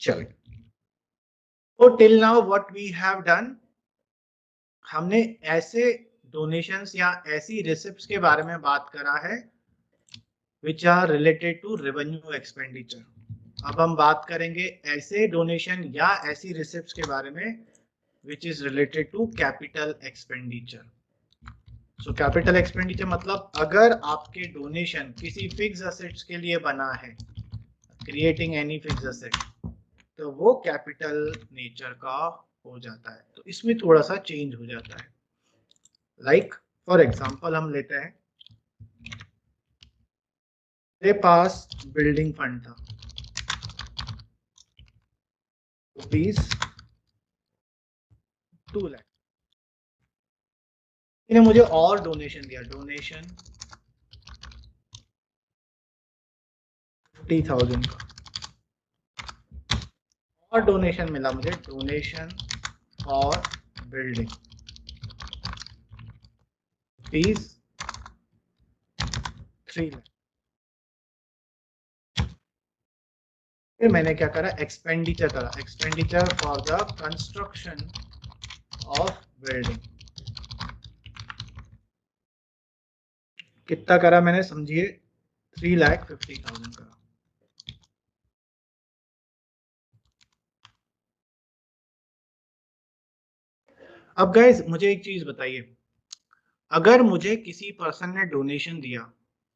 चलिए, तो till now what we have done, हमने ऐसे डोनेशंस या ऐसी रिसिप्ट्स के बारे में बात करा है which are related to revenue expenditure. अब हम बात करेंगे ऐसे डोनेशन या ऐसी रिसिप्ट्स के बारे में which is related to capital expenditure. So capital expenditure मतलब अगर आपके डोनेशन किसी फिक्स असेट्स के लिए बना है, क्रिएटिंग एनी फिक्स असेट, तो वो कैपिटल नेचर का हो जाता है। तो इसमें थोड़ा सा चेंज हो जाता है। लाइक फॉर एग्जांपल हम लेते हैं, मेरे पास बिल्डिंग फंड था रुपीज 2 लाख, इन्हें मुझे और डोनेशन दिया, डोनेशन 50,000 का, और डोनेशन मिला मुझे, donation for building rupees 3 lakh. फिर मैंने क्या करा, एक्सपेंडिचर करा, expenditure for the construction of building. कितना करा मैंने, समझिए 3,50,000 करा। अब गाइस मुझे एक चीज बताइए, अगर मुझे किसी पर्सन ने डोनेशन दिया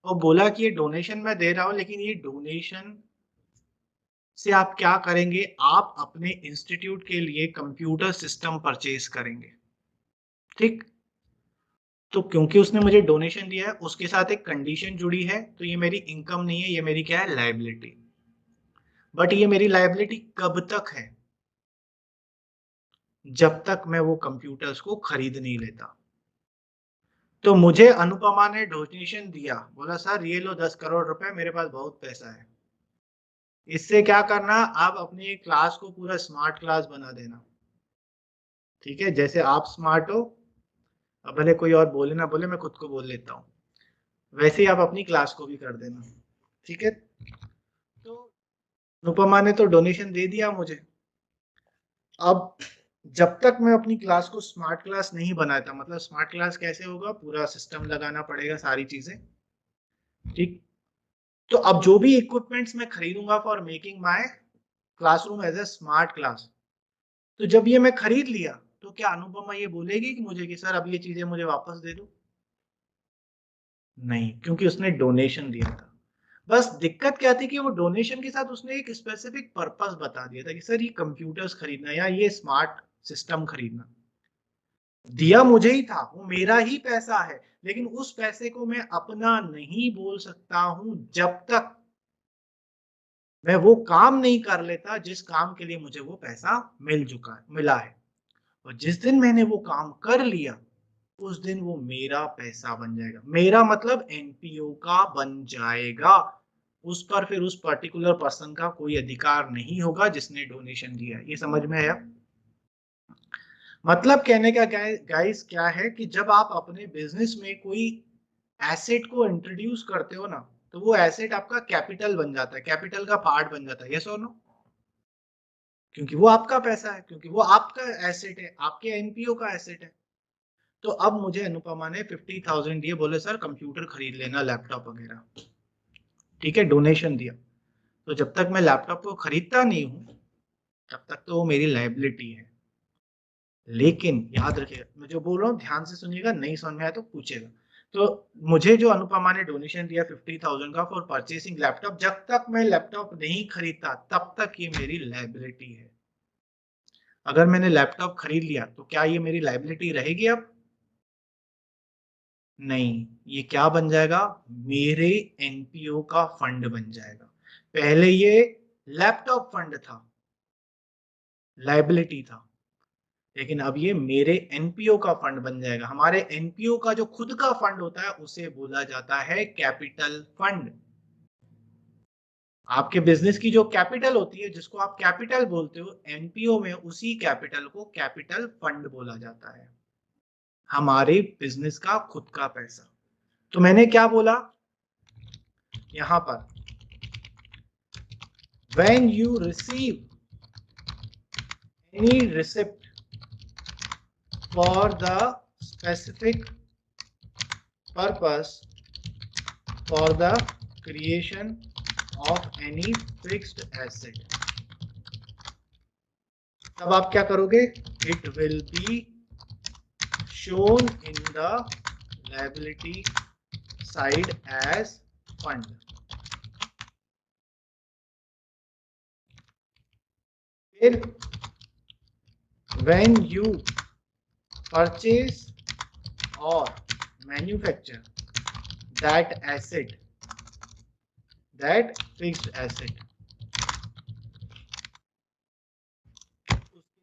और बोला कि ये डोनेशन मैं दे रहा हूं, लेकिन ये डोनेशन से आप क्या करेंगे, आप अपने इंस्टीट्यूट के लिए कंप्यूटर सिस्टम परचेज करेंगे, ठीक। तो क्योंकि उसने मुझे डोनेशन दिया है, उसके साथ एक कंडीशन जुड़ी है, तो ये मेरी इनकम नहीं है, ये मेरी क्या है, लायबिलिटी। बट ये मेरी लायबिलिटी कब तक है, जब तक मैं वो कंप्यूटर्स को खरीद नहीं लेता। तो मुझे अनुपमा ने डोनेशन दिया, बोला सर ये लो 10 करोड़ रुपए, मेरे पास बहुत पैसा है, इससे क्या करना, आप अपनी क्लास को पूरा स्मार्ट क्लास बना देना, ठीक है। जैसे आप स्मार्ट हो, अब भले कोई और बोले ना बोले, मैं खुद को बोल लेता हूँ, वैसे ही आप अपनी क्लास को भी कर देना, ठीक है। तो अनुपमा ने तो डोनेशन दे दिया मुझे, अब जब तक मैं अपनी क्लास को स्मार्ट क्लास नहीं बनाता, मतलब स्मार्ट क्लास कैसे होगा, पूरा सिस्टम लगाना पड़ेगा, सारी चीजें, ठीक। तो अब जो भी इक्विपमेंट्स मैं खरीदूंगा for making my classroom as a smart class, तो जब ये मैं खरीद लिया, तो क्या अनुपमा ये बोलेगी कि मुझे कि सर अब ये चीजें मुझे वापस दे दो? नहीं, क्योंकि उसने डोनेशन दिया था। बस दिक्कत क्या थी कि वो डोनेशन के साथ उसने एक स्पेसिफिक पर्पस बता दिया था कि सर ये कंप्यूटर्स खरीदना या ये स्मार्ट सिस्टम खरीदना। दिया मुझे ही था, वो मेरा ही पैसा है, लेकिन उस पैसे को मैं अपना नहीं बोल सकता हूं जब तक मैं वो काम नहीं कर लेता जिस काम के लिए मुझे वो पैसा मिला है। और जिस दिन मैंने वो काम कर लिया, उस दिन वो मेरा पैसा बन जाएगा, मेरा मतलब एनपीओ का बन जाएगा। उस पर फिर उस पर्टिकुलर पर्सन का कोई अधिकार नहीं होगा जिसने डोनेशन दिया है। ये समझ में आया? मतलब कहने का गाइस क्या है कि जब आप अपने बिजनेस में कोई एसेट को इंट्रोड्यूस करते हो ना, तो वो एसेट आपका कैपिटल बन जाता है, कैपिटल का पार्ट बन जाता है, यस और नो? क्योंकि वो आपका पैसा है, क्योंकि वो आपका एसेट है, आपके एनपीओ का एसेट है। तो अब मुझे अनुपमा ने 50,000 दिए, बोले सर कंप्यूटर खरीद लेना, लैपटॉप वगैरह, ठीक है, डोनेशन दिया। तो जब तक मैं लैपटॉप को खरीदता नहीं हूं, तब तक तो वो मेरी लायबिलिटी है। लेकिन याद रखिएगा, मैं जो बोल रहा हूँ ध्यान से सुनिएगा, नहीं समझ में आया तो पूछेगा। तो मुझे जो अनुपमा ने डोनेशन दिया 50,000 का फॉर परचेसिंग लैपटॉप, जब तक मैं लैपटॉप नहीं खरीदता तब तक ये मेरी लायबिलिटी है। अगर मैंने लैपटॉप खरीद लिया तो क्या ये मेरी लायबिलिटी रहेगी अब? नहीं, ये क्या बन जाएगा, मेरे एनपीओ का फंड बन जाएगा। पहले ये लैपटॉप फंड था, लायबिलिटी था, लेकिन अब ये मेरे एनपीओ का फंड बन जाएगा। हमारे एनपीओ का जो खुद का फंड होता है उसे बोला जाता है कैपिटल फंड। आपके बिजनेस की जो कैपिटल होती है, जिसको आप कैपिटल बोलते हो, एनपीओ में उसी कैपिटल को कैपिटल फंड बोला जाता है, हमारे बिजनेस का खुद का पैसा। तो मैंने क्या बोला यहां पर, when you receive any receipt for the specific purpose for the creation of any fixed asset. तब आप क्या करोगे? It will be shown in the liability side as fund. फिर when you purchase or manufacture that asset, that fixed asset,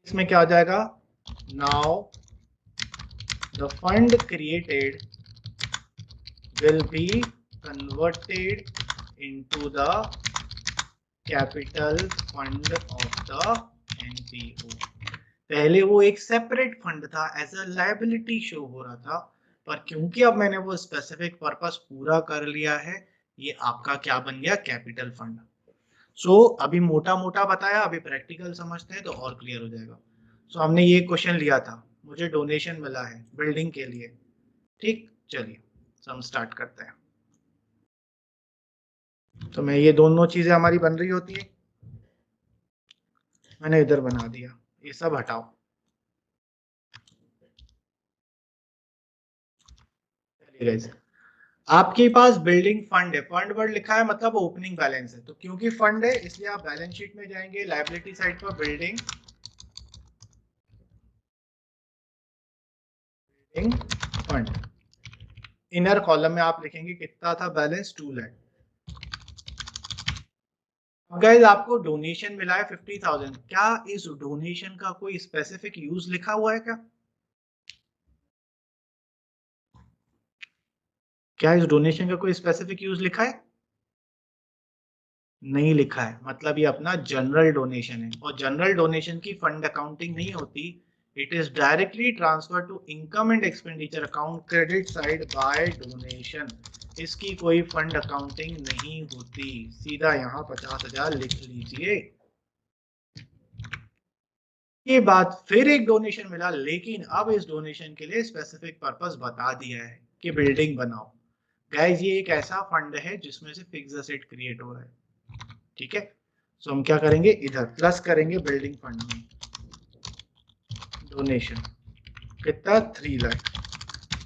इसमें क्या हो जाएगा? Now the fund created will be converted into the capital fund of the NPO. पहले वो एक separate fund था, as a liability show हो रहा था, पर क्योंकि अब मैंने वो स्पेसिफिक पर्पस पूरा कर लिया है, ये आपका क्या बन गया? Capital fund. सो अभी मोटा मोटा बताया, अभी प्रैक्टिकल समझते हैं तो और क्लियर हो जाएगा। सो हमने ये क्वेश्चन लिया था, मुझे डोनेशन मिला है बिल्डिंग के लिए, ठीक। चलिए हम स्टार्ट करते हैं। तो मैं ये दोनों चीजें हमारी बन रही होती है, मैंने इधर बना दिया, ये सब हटाओ। आपके पास बिल्डिंग फंड है, फंड वर्ड लिखा है मतलब ओपनिंग बैलेंस है, तो क्योंकि फंड है इसलिए आप बैलेंस शीट में जाएंगे, लायबिलिटी साइड पर बिल्डिंग फंड, इनर कॉलम में आप लिखेंगे कितना था बैलेंस? 2 लाख। गाइस आपको डोनेशन मिला है 50,000, क्या इस डोनेशन का कोई स्पेसिफिक यूज लिखा हुआ है? क्या इस डोनेशन का कोई स्पेसिफिक यूज लिखा है? नहीं लिखा है, मतलब ये अपना जनरल डोनेशन है, और जनरल डोनेशन की फंड अकाउंटिंग नहीं होती, it is directly transfer to income and expenditure account credit side by donation. इसकी कोई फंड अकाउंटिंग नहीं होती, सीधा यहाँ 50,000 लिख लीजिए। ये बात, फिर एक डोनेशन मिला, लेकिन अब इस डोनेशन के लिए स्पेसिफिक पर्पस बता दिया है कि बिल्डिंग बनाओ। गाइस ये एक ऐसा फंड है जिसमें से फिक्स एसेट क्रिएट हो रहा है, ठीक है। सो हम क्या करेंगे? इधर प्लस करेंगे बिल्डिंग फंड में डोनेशन, कितना? 3 लाख।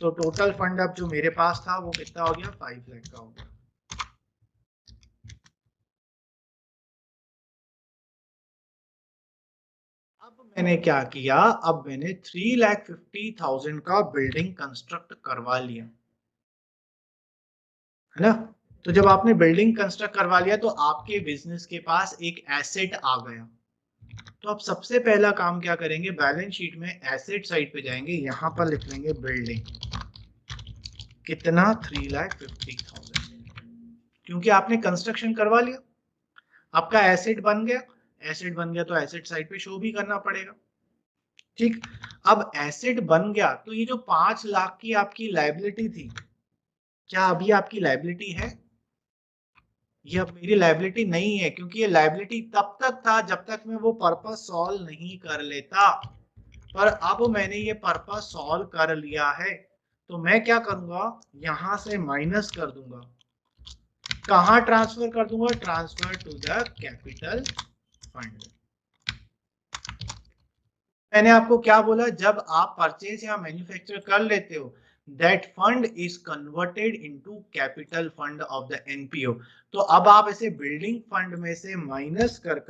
तो टोटल फंड अब जो मेरे पास था वो कितना हो गया? 5 लाख का हो गया। अब मैंने क्या किया? अब मैंने 3,50,000 का बिल्डिंग कंस्ट्रक्ट करवा लिया, है ना। तो जब आपने बिल्डिंग कंस्ट्रक्ट करवा लिया तो आपके बिजनेस के पास एक एसेट आ गया। तो आप सबसे पहला काम क्या करेंगे? बैलेंस शीट में एसेट साइड पे जाएंगे, यहां पर लिख लेंगे बिल्डिंग, कितना? 3,50,000, क्योंकि आपने कंस्ट्रक्शन करवा लिया, आपका एसेट बन गया। एसेट बन गया तो एसेट साइड पे शो भी करना पड़ेगा, ठीक। अब एसेट बन गया तो ये जो 5 लाख की आपकी लायबिलिटी थी, क्या अभी आपकी लायबिलिटी है? ये अब मेरी लायबिलिटी नहीं है, क्योंकि ये लायबिलिटी तब तक था जब तक मैं वो पर्पस सॉल्व नहीं कर लेता, पर अब मैंने ये पर्पस सॉल्व कर लिया है, तो मैं क्या करूंगा? यहां से माइनस कर दूंगा, कहां ट्रांसफर कर दूंगा? Transfer to the capital fund. मैंने आपको क्या बोला? जब आप परचेज या मैन्युफैक्चर कर लेते हो, that fund is converted into capital fund of the NPO. तो अब आप इसे बिल्डिंग फंड में से माइनस कर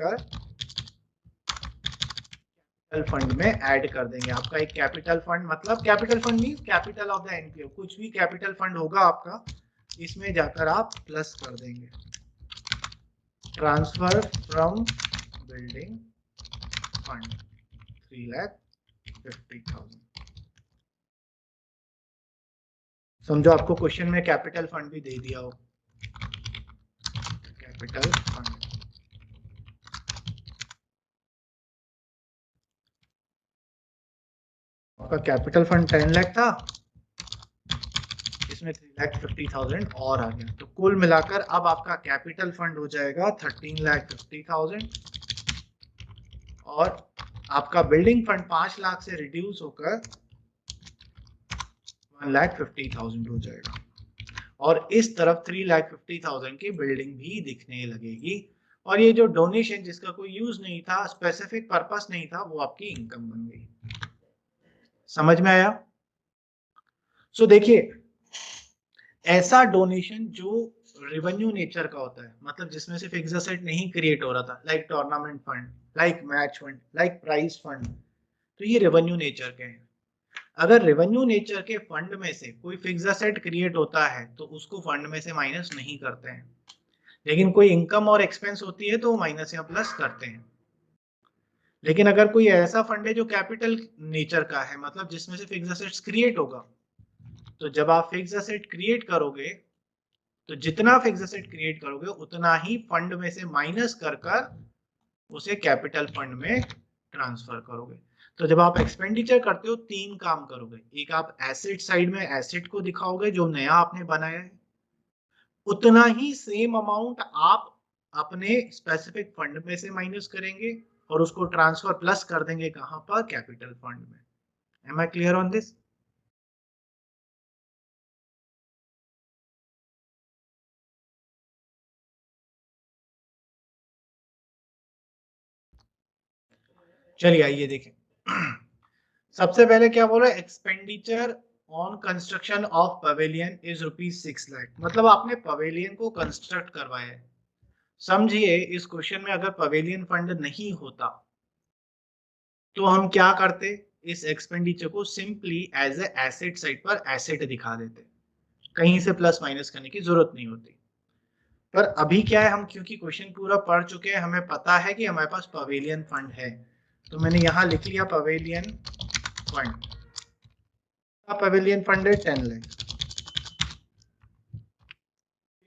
फंड में ऐड कर देंगे। आपका एक कैपिटल फंड, मतलब capital fund means capital of the NPO, कुछ भी कैपिटल फंड होगा आपका, इसमें जाकर आप प्लस कर देंगे, ट्रांसफर फ्रॉम बिल्डिंग फंड 3,50,000। समझो आपको क्वेश्चन में कैपिटल फंड भी दे दिया हो, कैपिटल फंड, आपका कैपिटल फंड 10 लाख था, इसमें 3,50,000 और आ गया, तो कुल मिलाकर अब आपका कैपिटल फंड हो जाएगा 13,50,000, और आपका बिल्डिंग फंड 5 लाख से रिड्यूस होकर 1,50,000 हो जाएगा और इस तरफ 3,50,000 की बिल्डिंग भी दिखने लगेगी और ये जो डोनेशन जिसका कोई यूज नहीं था, स्पेसिफिक पर्पस नहीं था, वो आपकी इनकम बन गई। समझ में आया? सो देखिए, ऐसा डोनेशन जो रेवेन्यू नेचर का होता है, मतलब जिसमें से फिक्स्ड एसेट नहीं क्रिएट हो रहा था, like tournament fund, like match fund, like prize fund, तो ये रेवेन्यू नेचर के हैं। अगर रेवेन्यू नेचर के फंड में से कोई फिक्स्ड एसेट क्रिएट होता है तो उसको फंड में से माइनस नहीं करते हैं, लेकिन कोई इनकम और एक्सपेंस होती है तो माइनस या प्लस करते हैं। लेकिन अगर कोई ऐसा फंड है जो कैपिटल नेचर का है, मतलब जिसमें से फिक्स्ड एसेट्स क्रिएट होगा, तो जब आप फिक्स्ड एसेट क्रिएट करोगे तो जितना फिक्स्ड एसेट क्रिएट करोगे उतना ही फंड में से माइनस कर कर उसे कैपिटल फंड में ट्रांसफर करोगे। तो जब आप एक्सपेंडिचर करते हो 3 काम करोगे। एक, आप एसेट साइड में एसेट को दिखाओगे जो नया आपने बनाया है, उतना ही सेम अमाउंट आप अपने स्पेसिफिक फंड में से माइनस करेंगे और उसको ट्रांसफर प्लस कर देंगे कहां पर? कैपिटल फंड में। Am I clear on this? चलिए आइए देखें। सबसे पहले क्या बोल रहा है? Expenditure on construction of pavilion is ₹6 lakh. मतलब आपने पवेलियन को कंस्ट्रक्ट करवाया है। समझिए, इस क्वेश्चन में अगर पवेलियन फंड नहीं होता तो हम क्या करते? इस एक्सपेंडिचर को simply as a asset side पर एसेट दिखा देते, कहीं से प्लस माइनस करने की जरूरत नहीं होती। पर अभी क्या है, हम क्योंकि क्वेश्चन पूरा पढ़ चुके हैं, हमें पता है कि हमारे पास पवेलियन फंड है, तो मैंने यहां लिख लिया पवेलियन फंड। पवेलियन फंड है 10 लाख।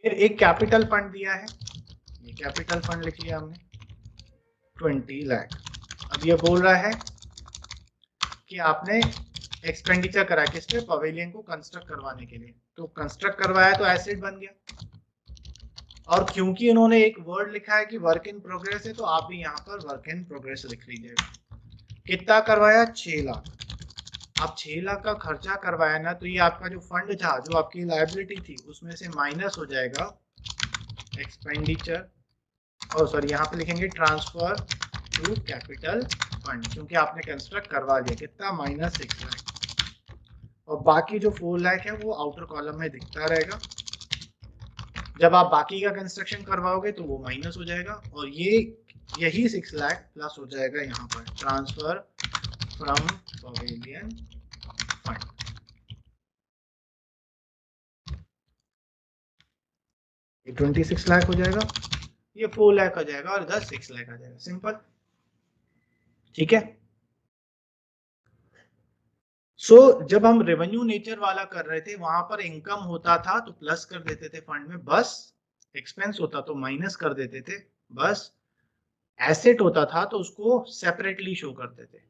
फिर एक कैपिटल फंड दिया है, ये कैपिटल फंड लिख लिया हमने 20 लाख। अब ये बोल रहा है कि आपने एक्सपेंडिचर करा किस पे? पवेलियन को कंस्ट्रक्ट करवाने के लिए। तो कंस्ट्रक्ट करवाया तो एसेट बन गया, और क्योंकि उन्होंने एक वर्ड लिखा है कि वर्क इन प्रोग्रेस है, तो आप भी यहाँ पर वर्क इन प्रोग्रेस लिख लीजिएगा। कितना करवाया? 6 लाख। आप 6 लाख का खर्चा करवाया ना, तो ये आपका जो फंड था, जो आपकी लायबिलिटी थी, उसमें से माइनस हो जाएगा एक्सपेंडिचर, और सॉरी यहाँ पे लिखेंगे ट्रांसफर टू कैपिटल फंड, क्योंकि आपने कंस्ट्रक्ट करवा लिया। कितना? -6 लाख। और बाकी जो 4 लाख है वो आउटर कॉलम में दिखता रहेगा। जब आप बाकी का कंस्ट्रक्शन करवाओगे तो वो माइनस हो जाएगा, और ये यही 6 लाख प्लस हो जाएगा यहाँ पर ट्रांसफर फ्रॉम पवेलियन फंड। ये 26 लाख हो जाएगा, ये 4 लाख आ जाएगा, और इधर 6 लाख आ जाएगा। सिंपल, ठीक है। जब हम रेवेन्यू नेचर वाला कर रहे थे, वहां पर इनकम होता था तो प्लस कर देते थे फंड में बस, एक्सपेंस होता तो माइनस कर देते थे बस, एसेट होता था तो उसको सेपरेटली शो करते थे।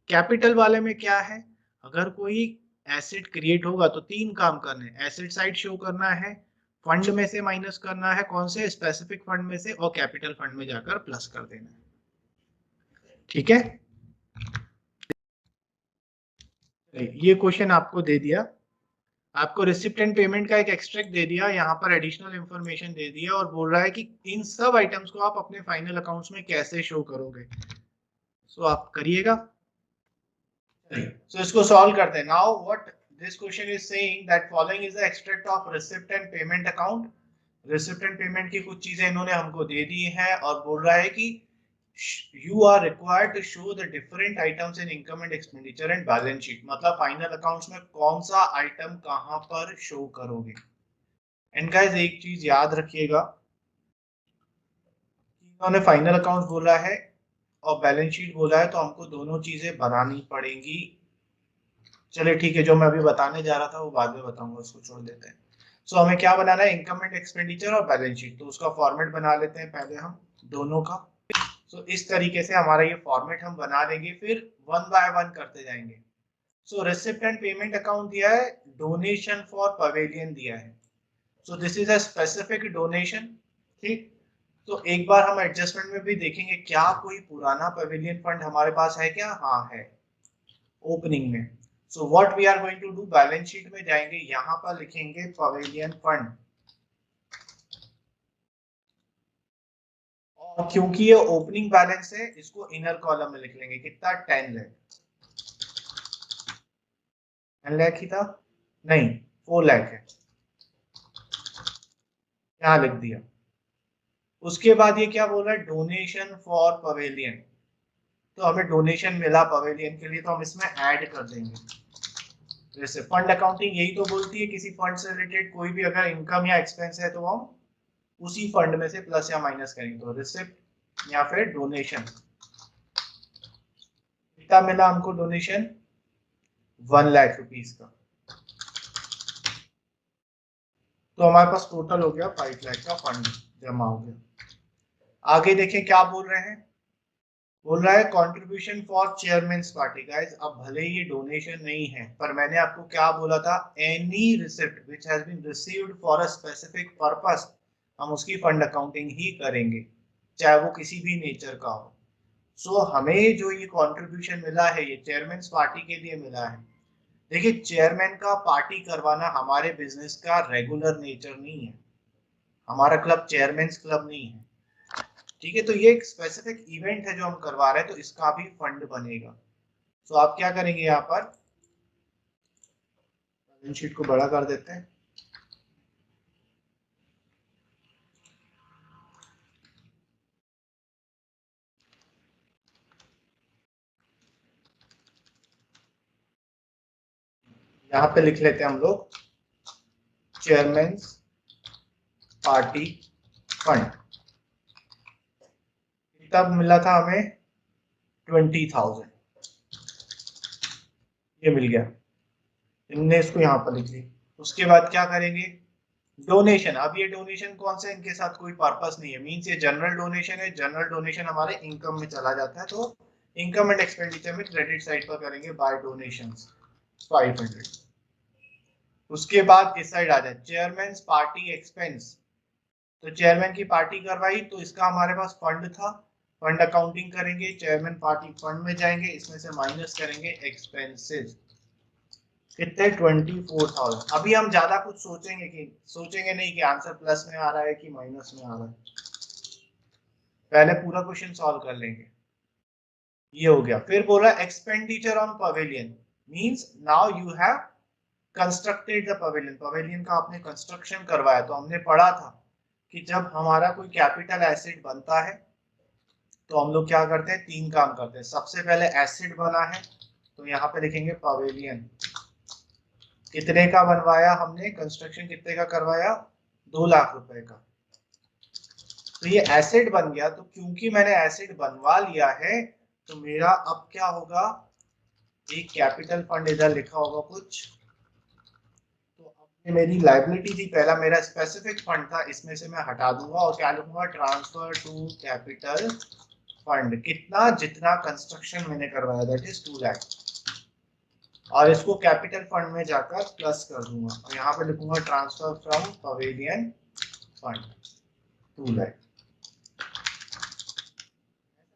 कैपिटल वाले में क्या है? अगर कोई एसेट क्रिएट होगा तो 3 काम करने, एसेट साइड शो करना है, फंड में से माइनस करना है, कौन से? स्पेसिफिक फंड में से, और कैपिटल फंड में जाकर प्लस कर देना है। ठीक है, ये क्वेश्चन आपको दे दिया। आपको रिसिप्ट एंड पेमेंट का एक एक्सट्रैक्ट दे दिया, यहाँ पर एडिशनल इंफॉर्मेशन दे दिया, और बोल रहा है कि इन सब आइटम्स को आप अपने फाइनल अकाउंट्स में कैसे शो करोगे। सो आप करिएगा। सो इसको सॉल्व करते हैं। Now what this question is saying that following is the extract of receipt and payment account. Receipt and payment की कुछ चीजें इन्होंने हमको दे दी है, और बोल रहा है कि you are required to show the different items in income and expenditure and balance sheet। मतलब फाइनल अकाउंट्स में कौन सा आइटम कहां पर शो करोगे। एंड गाइस, एक चीज याद रखिएगा, इन्होंने फाइनल अकाउंट बोला है और बैलेंस शीट बोला है, तो हमको दोनों चीजें बनानी पड़ेंगी। चलिए ठीक है, जो मैं अभी बताने जा रहा था वो बाद में बताऊंगा, उसको छोड़ देते हैं। सो हमें क्या बनाना है? इनकम एंड एक्सपेंडिचर और बैलेंस शीट। तो उसका फॉर्मेट बना लेते हैं पहले हम दोनों का। सो इस तरीके से हमारा ये फॉर्मेट हम बना लेंगे, फिर वन बाय वन करते जाएंगे। सो रिसिप्ट एंड पेमेंट अकाउंट दिया है, डोनेशन फॉर पवेलियन दिया है। So this is a specific donation, ठीक। तो एक बार हम एडजस्टमेंट में भी देखेंगे क्या कोई पुराना पवेलियन फंड हमारे पास है क्या। हाँ है, ओपनिंग में। So what we are going to do, balance sheet में जाएंगे, यहाँ पर लिखेंगे पवेलियन फंड, और क्योंकि ये ओपनिंग बैलेंस है इसको इनर कॉलम में लिख लेंगे, कितना 10 लाख। 10 लाख ही था, नहीं 4 लाख है, यहाँ लिख दिया। उसके बाद ये क्या बोल रहा है, डोनेशन फॉर पवेलियन, तो हमें डोनेशन मिला पवेलियन के लिए, तो हम इसमें ऐड कर देंगे। जैसे फंड अकाउंटिंग यही तो बोलती है, किसी फंड से रिलेटेड कोई भी अगर इनकम या एक्सपेंस है तो हम उसी फंड में से प्लस या माइनस करेंगे। तो रिसिप्ट या फिर डोनेशन, कितना मिला हमको डोनेशन, 1 लाख रुपीस का। तो हमारे पास टोटल हो गया 5 लाख का फंड जमा हो गया। आगे देखें क्या बोल रहे हैं, बोल रहा है contribution for chairman's party. Guys अब भले ही ये डोनेशन नहीं है, पर मैंने आपको क्या बोला था, any receipt which has been received for a specific purpose, हम उसकी फंड अकाउंटिंग ही करेंगे, चाहे वो किसी भी नेचर का हो। सो हमें जो ये कंट्रीब्यूशन मिला है ये चेयरमैन्स पार्टी के लिए मिला है। देखिए चेयरमैन का पार्टी करवाना हमारे बिजनेस का रेगुलर नेचर नहीं है, हमारा क्लब चेयरमैन्स क्लब नहीं है, ठीक है। तो ये एक स्पेसिफिक इवेंट है जो हम करवा रहे हैं, तो इसका भी फंड बनेगा। तो आप क्या करेंगे, यहाँ पर बैलेंस शीट को बड़ा कर देते हैं। यहाँ पे लिख लेते हैं हम लोग चेयरमैन्स पार्टी फंड। तब मिला था हमें 20,000, ये मिल गया, हमने इसको यहाँ पर लिख ली। उसके बाद क्या करेंगे, डोनेशन। अब ये डोनेशन कौन सा, इनके साथ कोई पर्पस नहीं है, मींस ये जनरल डोनेशन है। जनरल डोनेशन हमारे इनकम में चला जाता है, तो इनकम एंड एक्सपेंडिचर में क्रेडिट साइड पर करेंगे बाय डोनेशंस 500। उसके बाद इस साइड आ जाए चेयरमैन पार्टी एक्सपेंस, तो चेयरमैन की पार्टी करवाई तो इसका हमारे पास फंड था, फंड अकाउंटिंग करेंगे, चेयरमैन पार्टी फंड में जाएंगे, इसमें से माइनस करेंगे एक्सपेंसेस, कितने 24,000। अभी हम ज्यादा कुछ सोचेंगे नहीं कि आंसर प्लस में आ रहा है कि माइनस में आ रहा है, पहले पूरा क्वेश्चन सॉल्व कर लेंगे। ये हो गया। फिर बोला expenditure on pavilion, means now you have constructed the pavilion, pavilion का आपने कंस्ट्रक्शन करवाया। तो हमने पढ़ा था कि जब हमारा कोई कैपिटल एसेट बनता है तो हम लोग क्या करते हैं, 3 काम करते हैं। सबसे पहले एसेट बना है तो यहाँ पे लिखेंगे पवेलियन, कितने का बनवाया हमने, कंस्ट्रक्शन कितने का करवाया, 2 लाख रुपए का। तो ये एसेट बन गया, तो क्योंकि मैंने एसेट बनवा लिया है तो मेरा अब क्या होगा, एक कैपिटल फंड इधर लिखा होगा कुछ, तो अब मेरी लायबिलिटी थी, पहला मेरा स्पेसिफिक फंड था, इसमें से मैं हटा दूंगा और क्या लिखूंगा, ट्रांसफर टू कैपिटल फंड, कितना, जितना कंस्ट्रक्शन मैंने करवाया, दैट इज 2 लाख, और इसको कैपिटल फंड में जाकर प्लस कर दूंगा और यहाँ पे लिखूंगा transfer from pavilion fund 2 lakh.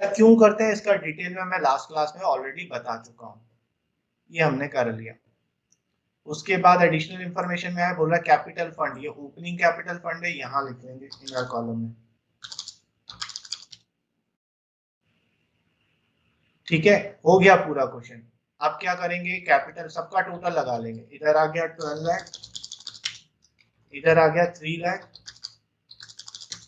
क्यों करते हैं इसका डिटेल में मैं लास्ट क्लास में ऑलरेडी बता चुका हूँ, ये हमने कर लिया। उसके बाद एडिशनल इंफॉर्मेशन में है, बोल रहा है कैपिटल फंड, ये ओपनिंग कैपिटल फंड है, यहाँ लिख लेंगे इनर कॉलम में, ठीक है। हो गया पूरा क्वेश्चन। अब क्या करेंगे, कैपिटल सबका टोटल लगा लेंगे, इधर आ गया 12 लाख, इधर आ गया 3 लाख।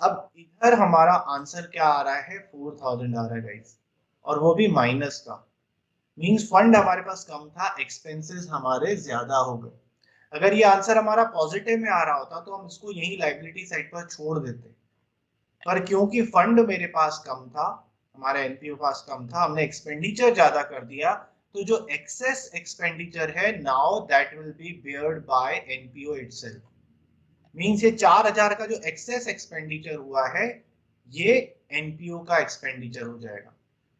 अब इधर हमारा आंसर क्या आ रहा है, 4,000 आ रहा है गाइस, और वो भी माइनस का, मींस फंड हमारे पास कम था, एक्सपेंसेस हमारे ज्यादा हो गए। अगर ये आंसर हमारा पॉजिटिव में आ रहा होता तो हम इसको यही लायबिलिटी साइड पर छोड़ देते, पर क्योंकि फंड मेरे पास कम था, हमारा एनपीओ पास कम था, हमने एक्सपेंडिचर ज्यादा कर दिया, तो जो एक्सेस एक्सपेंडिचर है now that will be beared by NPO itself, means ये 4,000 का जो एक्सेस एक्सपेंडिचर हुआ है ये एनपीओ का एक्सपेंडिचर हो जाएगा,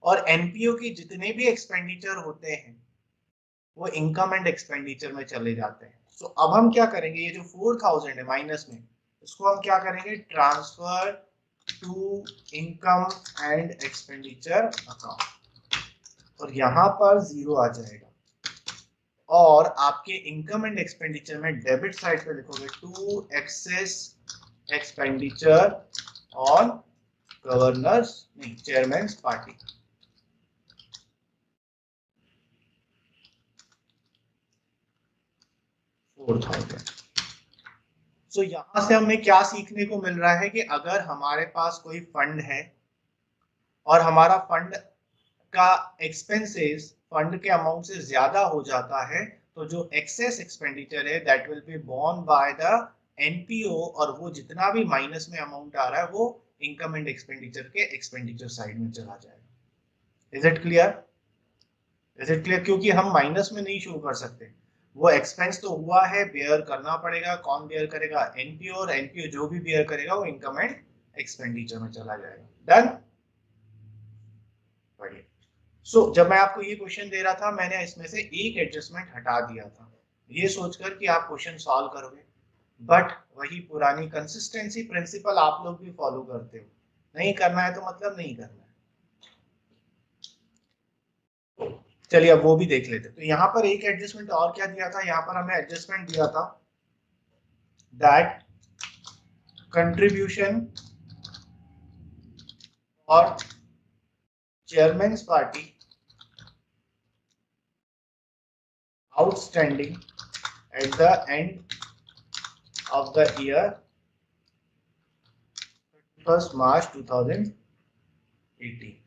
और एनपीओ की जितने भी एक्सपेंडिचर होते हैं वो इनकम एंड एक्सपेंडिचर में चले जाते हैं। सो अब हम क्या करेंगे, ये जो 4,000 है माइनस में, इसको हम क्या करेंगे, transfer to income and expenditure account, और यहां पर 0 आ जाएगा। और आपके इनकम एंड एक्सपेंडिचर में डेबिट साइड पे लिखोगे to excess expenditure on governors नहीं चेयरमैन पार्टी। तो यहां से हमें क्या सीखने को मिल रहा है कि अगर हमारे पास कोई फंड है और हमारा फंड का एक्सपेंसेस फंड के अमाउंट से ज्यादा हो जाता है, तो जो एक्सेस एक्सपेंडिचर है that will be borne by the NPO, और वो जितना भी माइनस में अमाउंट आ रहा है वो इनकम एंड एक्सपेंडिचर के एक्सपेंडिचर साइड में चला जाएगा। Is it clear? Is it clear? क्योंकि हम माइनस में नहीं शो कर सकते, वो एक्सपेंस तो हुआ है, बेयर करना पड़ेगा। कौन बेयर करेगा? एनपीओ, और एनपीओ जो भी बेयर करेगा वो इनकम एंड एक्सपेंडिचर में चला जाएगा। डन? बढ़िया। सो जब मैं आपको ये क्वेश्चन दे रहा था, मैंने इसमें से एक एडजस्टमेंट हटा दिया था, ये सोचकर कि आप क्वेश्चन सॉल्व करोगे, बट वही पुरानी कंसिस्टेंसी प्रिंसिपल आप लोग भी फॉलो करते हो। नहीं करना है तो मतलब नहीं करना है। चलिए अब वो भी देख लेते। तो यहाँ पर एक एडजस्टमेंट और क्या दिया था, यहाँ पर हमें एडजस्टमेंट दिया था दैट कंट्रीब्यूशन और chairman's party outstanding at the end of the year 31st March 2018।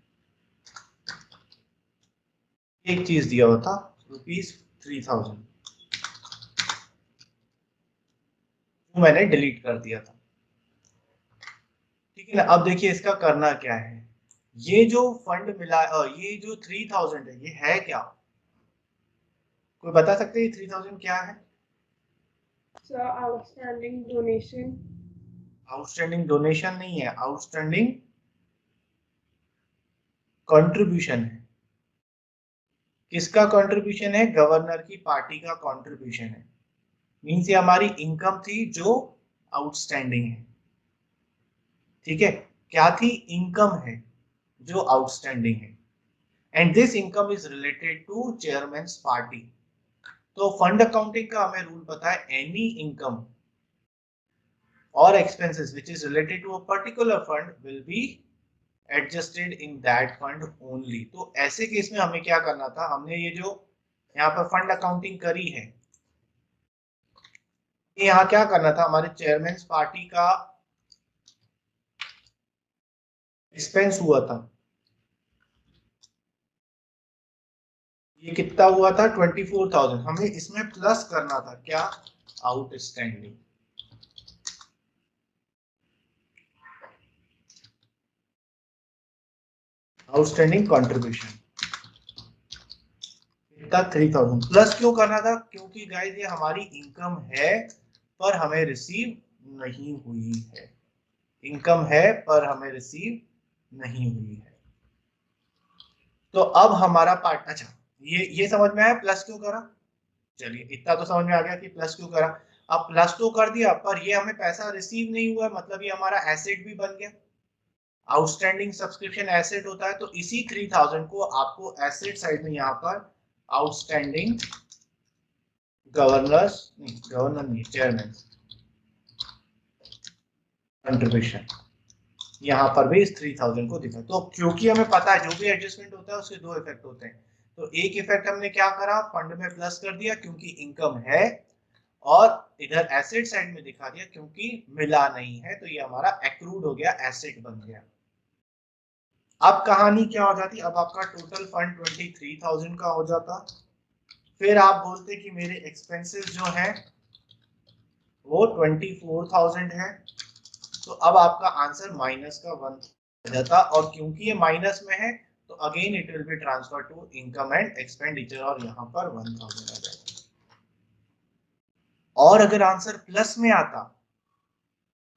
एक चीज दिया हुआ था ₹3000, वो मैंने डिलीट कर दिया था। ठीक है ना? अब देखिए इसका करना क्या है। ये जो फंड मिला, ये जो 3000 है, ये है क्या? कोई बता सकते हैं 3000 क्या है? Outstanding donation. आउटस्टैंडिंग डोनेशन नहीं है, आउटस्टैंडिंग कंट्रीब्यूशन है। किसका कंट्रीब्यूशन है? गवर्नर की पार्टी का कंट्रीब्यूशन है। मींस ये हमारी इनकम थी जो आउटस्टैंडिंग है। ठीक है, क्या थी? इनकम है जो आउटस्टैंडिंग है, and this income is related to chairman's party. तो फंड अकाउंटिंग का हमें रूल पता है, एनी इनकम और expenses which is related to a particular fund will be adjusted in that fund only. तो ऐसे केस में हमें क्या करना था, हमने ये जो यहाँ पर फंड अकाउंटिंग करी है, यहाँ क्या करना था, हमारे चेयरमैन्स पार्टी का एक्सपेंस हुआ था, ये कितना हुआ था? 24,000। हमें इसमें प्लस करना था क्या? आउटस्टैंडिंग। आउटस्टैंडिंग कंट्रीब्यूशन कितना? 3000। प्लस क्यों करना था? क्योंकि गाइस ये हमारी इनकम है पर हमें रिसीव नहीं हुई है। इनकम है पर हमें रिसीव नहीं हुई है। तो अब हमारा पार्ट, अच्छा ये समझ में आया प्लस क्यों करा? चलिए इतना तो समझ में आ गया कि प्लस क्यों करा। अब प्लस तो कर दिया पर ये हमें पैसा रिसीव नहीं हुआ, मतलब ये हमारा एसेट भी बन गया। आउटस्टैंडिंग सब्सक्रिप्शन एसेट होता है, तो इसी 3000 को आपको एसेट साइड में यहाँ पर आउटस्टैंडिंग गवर्नर नहीं चेयरमैन कंट्रीब्यूशन, यहाँ पर भी इस 3000 को दिखा। तो क्योंकि हमें पता है जो भी एडजस्टमेंट होता है उसके दो इफेक्ट होते हैं। तो एक इफेक्ट हमने क्या करा, फंड में प्लस कर दिया क्योंकि इनकम है, और इधर एसेट साइड में दिखा दिया क्योंकि मिला नहीं है, तो ये हमारा एक्रूड हो गया, एसेट बन गया। अब कहानी क्या हो जाती, अब आपका टोटल फंड 23,000 का हो जाता। फिर आप बोलते कि मेरे एक्सपेंसेस जो है वो 24,000 है, तो अब आपका आंसर माइनस का 1 हो जाता, और क्योंकि ये माइनस में है तो again it will be transfer to income and expenditure, और यहाँ पर 1000 आ जाएगा। और अगर आंसर प्लस में आता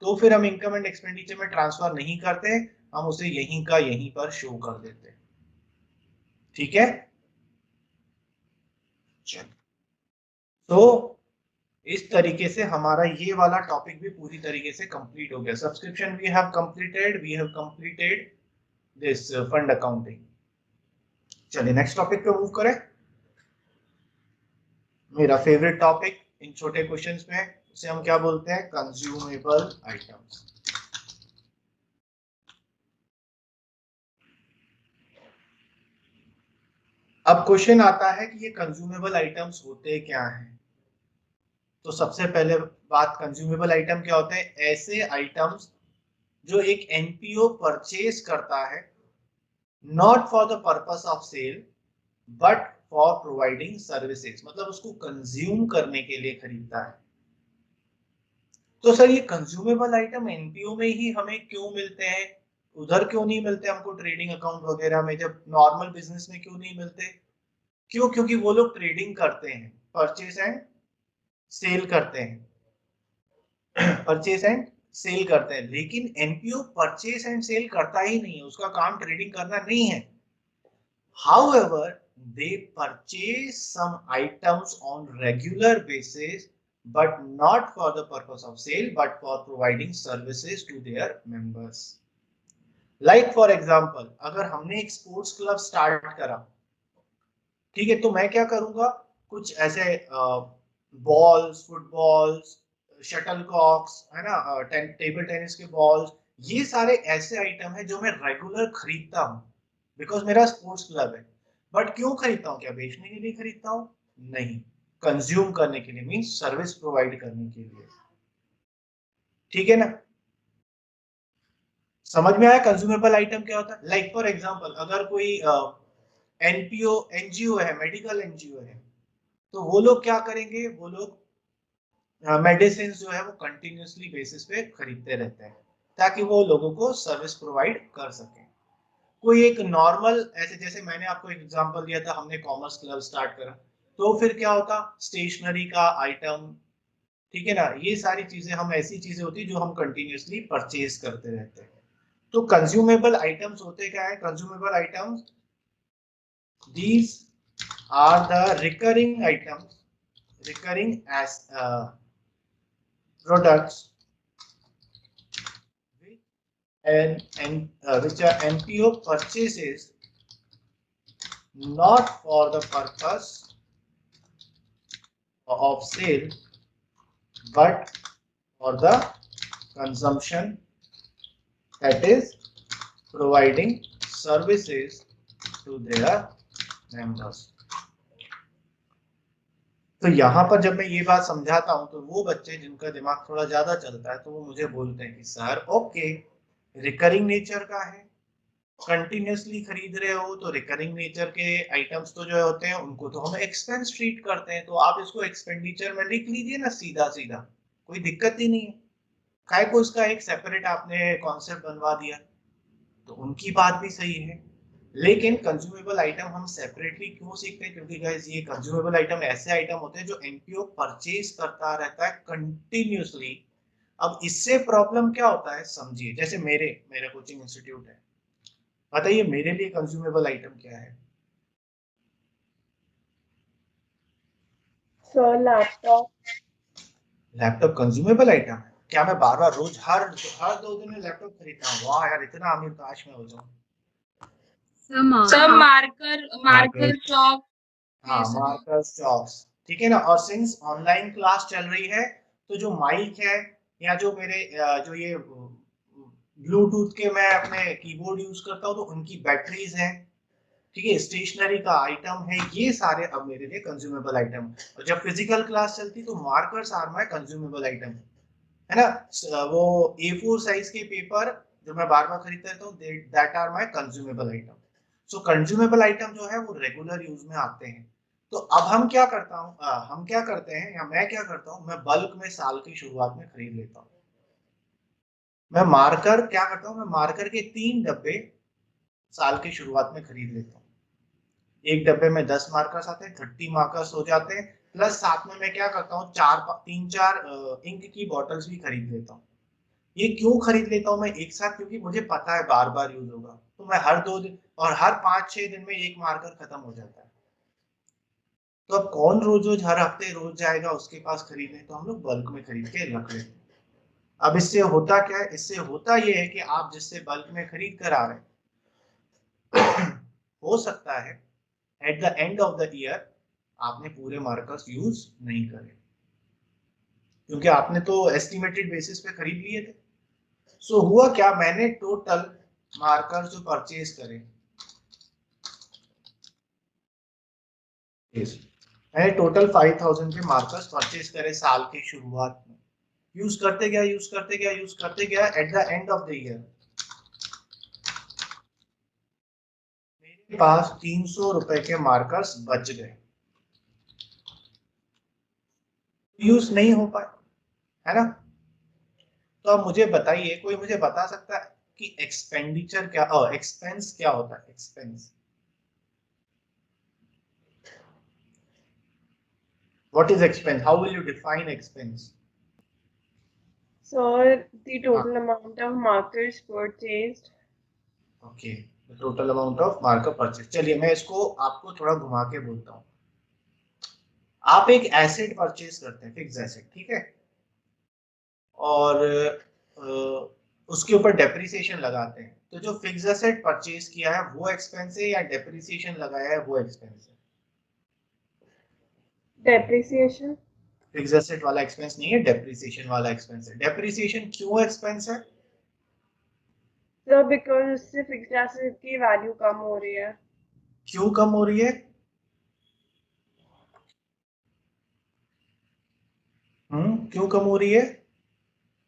तो फिर हम इनकम एंड एक्सपेंडिचर में ट्रांसफर नहीं करते, हम उसे यहीं का यहीं पर शो कर देते। ठीक है, तो इस तरीके से हमारा ये वाला टॉपिक भी पूरी तरीके से कंप्लीट हो गया। Subscription we have completed this fund accounting. चलिए नेक्स्ट टॉपिक पे मूव करें। मेरा फेवरेट टॉपिक इन छोटे क्वेश्चंस में, उसे हम क्या बोलते हैं, कंज्यूमेबल आइटम्स। अब क्वेश्चन आता है कि ये कंज्यूमेबल आइटम्स होते क्या हैं। तो सबसे पहले बात, कंज्यूमेबल आइटम क्या होते हैं? ऐसे आइटम्स जो एक एनपीओ परचेज करता है, not for the purpose of sale but for providing services, मतलब उसको कंज्यूम करने के लिए खरीदता है। तो सर ये कंज्यूमेबल आइटम एनपीओ में ही हमें क्यों मिलते हैं, उधर क्यों नहीं मिलते हमको ट्रेडिंग अकाउंट वगैरह में, जब नॉर्मल बिजनेस में क्यों नहीं मिलते? क्यों? क्योंकि वो लोग ट्रेडिंग करते हैं, परचेज एंड सेल करते हैं, परचेज एंड सेल करते हैं। लेकिन एनपीओ परचेज एंड सेल करता ही नहीं है, उसका काम ट्रेडिंग करना नहीं है। However, they purchase some items on regular basis, but not for the purpose of sale, but for providing services to their members. Like for example, अगर हमने एक स्पोर्ट्स क्लब स्टार्ट करा, ठीक है, तो मैं क्या करूंगा, कुछ ऐसे बॉल्स, फुटबॉल्स, शटलकॉक्स, है ना, टेबल टेनिस के बॉल्स, ये सारे ऐसे आइटम है जो मैं रेगुलर खरीदता हूँ, बिकॉज मेरा स्पोर्ट्स क्लब है। बट क्यों खरीदता हूँ? क्या बेचने के लिए खरीदता हूँ? नहीं, कंज्यूम करने के लिए, मींस सर्विस प्रोवाइड करने के लिए। ठीक है ना, समझ में आया कंज्यूमेबल आइटम क्या होता है? लाइक फॉर एग्जांपल, अगर कोई एनपीओ एनजीओ है, मेडिकल एनजीओ है, तो वो लोग क्या करेंगे, वो लोग मेडिसिन जो है वो कंटिन्यूसली बेसिस पे खरीदते रहते हैं, ताकि वो लोगों को सर्विस प्रोवाइड कर सके। कोई एक नॉर्मल, ऐसे जैसे मैंने आपको एक एग्जांपल दिया था, हमने कॉमर्स क्लब स्टार्ट करा, तो फिर क्या होता, स्टेशनरी का आइटम, ठीक है ना, ये सारी चीजें हम, ऐसी चीजें होती जो हम कंटिन्यूसली परचेज करते रहते हैं। तो कंज्यूमेबल आइटम्स होते क्या है? Consumable items, these are the recurring items, recurring as products which are NPO purchases not for the purpose of sale but for the consumption, that is providing services to their members. तो यहाँ पर जब मैं ये बात समझाता हूँ तो वो बच्चे जिनका दिमाग थोड़ा ज्यादा चलता है तो वो मुझे बोलते हैं कि सर ओके, रिकरिंग नेचर का है, कंटिन्यूसली खरीद रहे हो, तो रिकरिंग नेचर के आइटम्स तो जो होते हैं उनको तो हम एक्सपेंस ट्रीट करते हैं, तो आप इसको एक्सपेंडिचर में लिख लीजिए ना, सीधा सीधा, कोई दिक्कत ही नहीं है। काय को इसका एक सेपरेट आपने कॉन्सेप्ट बनवा दिया? तो उनकी बात भी सही है, लेकिन कंज्यूमेबल आइटम हम सेपरेटली क्यों सीखते हैं? क्योंकि गाइस ये कंज्यूमेबल आइटम ऐसे आइटम होते हैं जो एनपीओ परचेज करता रहता है कंटिन्यूसली। अब इससे प्रॉब्लम क्या होता है समझिए, जैसे मेरा कोचिंग इंस्टीट्यूट है, बताइए मेरे लिए कंज्यूमेबल आइटम क्या है? Sir laptop. Laptop consumable item है क्या? मैं बार बार रोज हर हर 2 दिन में लैपटॉप खरीदता हूँ? वाह यार, इतना अमीर काश मैं हो जाऊं। सब मार्कर मार्कर चॉक। हाँ, मार्कर्स, चॉक्स, ठीक है ना। और सिंस ऑनलाइन क्लास चल रही है, तो जो माइक है, या जो मेरे जो ये ब्लूटूथ के मैं अपने कीबोर्ड यूज करता हूँ, तो उनकी बैटरीज हैं, ठीक है, स्टेशनरी का आइटम है, ये सारे अब मेरे लिए कंज्यूमेबल आइटम। और जब फिजिकल क्लास चलती तो markers are my consumable item, है ना। वो A4 साइज के पेपर जो मैं बार बार खरीदता रहता हूँ, that are my consumable item. So consumable item जो है वो रेगुलर यूज में आते हैं। तो अब हम क्या करते हैं, या मैं क्या करता हूँ, मैं बल्क में साल की शुरुआत में खरीद लेता हूँ। मैं मार्कर क्या करता हूँ, मैं मार्कर के 3 डब्बे साल की शुरुआत में खरीद लेता हूँ। एक डब्बे में 10 मार्कर्स आते हैं, 30 मार्कर्स हो जाते हैं, प्लस साथ में मैं क्या करता हूँ, 3-4 इंक की बॉटल्स भी खरीद लेता हूँ। ये क्यों खरीद लेता हूँ मैं एक साथ? क्योंकि मुझे पता है बार बार यूज होगा, तो मैं हर 2 दिन और हर 5-6 दिन में एक मार्कर खत्म हो जाता है। तो अब कौन रोज रोज हर हफ्ते रोज जाएगा उसके पास खरीदने, तो हम लोग बल्क में खरीद के रख लेते हैं। अब इससे होता क्या है, इससे होता ये है कि आप जिससे बल्क में खरीद कर आ रहे हैं हो सकता है at the end of the year आपने पूरे मार्कर्स यूज नहीं करे, क्योंकि आपने तो एस्टिमेटेड बेसिस पे खरीद लिए थे। सो हुआ क्या, मैंने टोटल मार्कर जो परचेज करे, मैंने टोटल 5000 के मार्कर्स परचेज करे साल की शुरुआत में। यूज करते गया यूज करते गया यूज करते गया, at the end of the year मेरे पास 300 रुपए के मार्कर्स बच गए, यूज नहीं हो पाए, है ना। तो अब मुझे बताइए, कोई मुझे बता सकता है कि एक्सपेंडिचर क्या, एक्सपेंस क्या होता है, expense, what is expense, how will you define expense? So the total amount of markers purchased. Okay, the total amount of marker purchase। चलिए मैं इसको आपको थोड़ा घुमा के बोलता हूँ। आप एक एसेट परचेज करते हैं, फिक्स एसेट, ठीक है, और उसके ऊपर डेप्रिसिएशन लगाते हैं, तो जो फिक्स एसेट परचेज किया है वो एक्सपेंस है या डेप्रिसिएशन लगाया है वो एक्सपेंस है? Depreciation. फिक्स एसेट वाला एक्सपेंस नहीं है, डेप्रिसिएशन वाला एक्सपेंस है। डेप्रिसिएशन क्यों एक्सपेंस है? So because उससे fixed asset की वैल्यू कम हो रही है। क्यों कम हो रही है? क्यों कम हो रही है?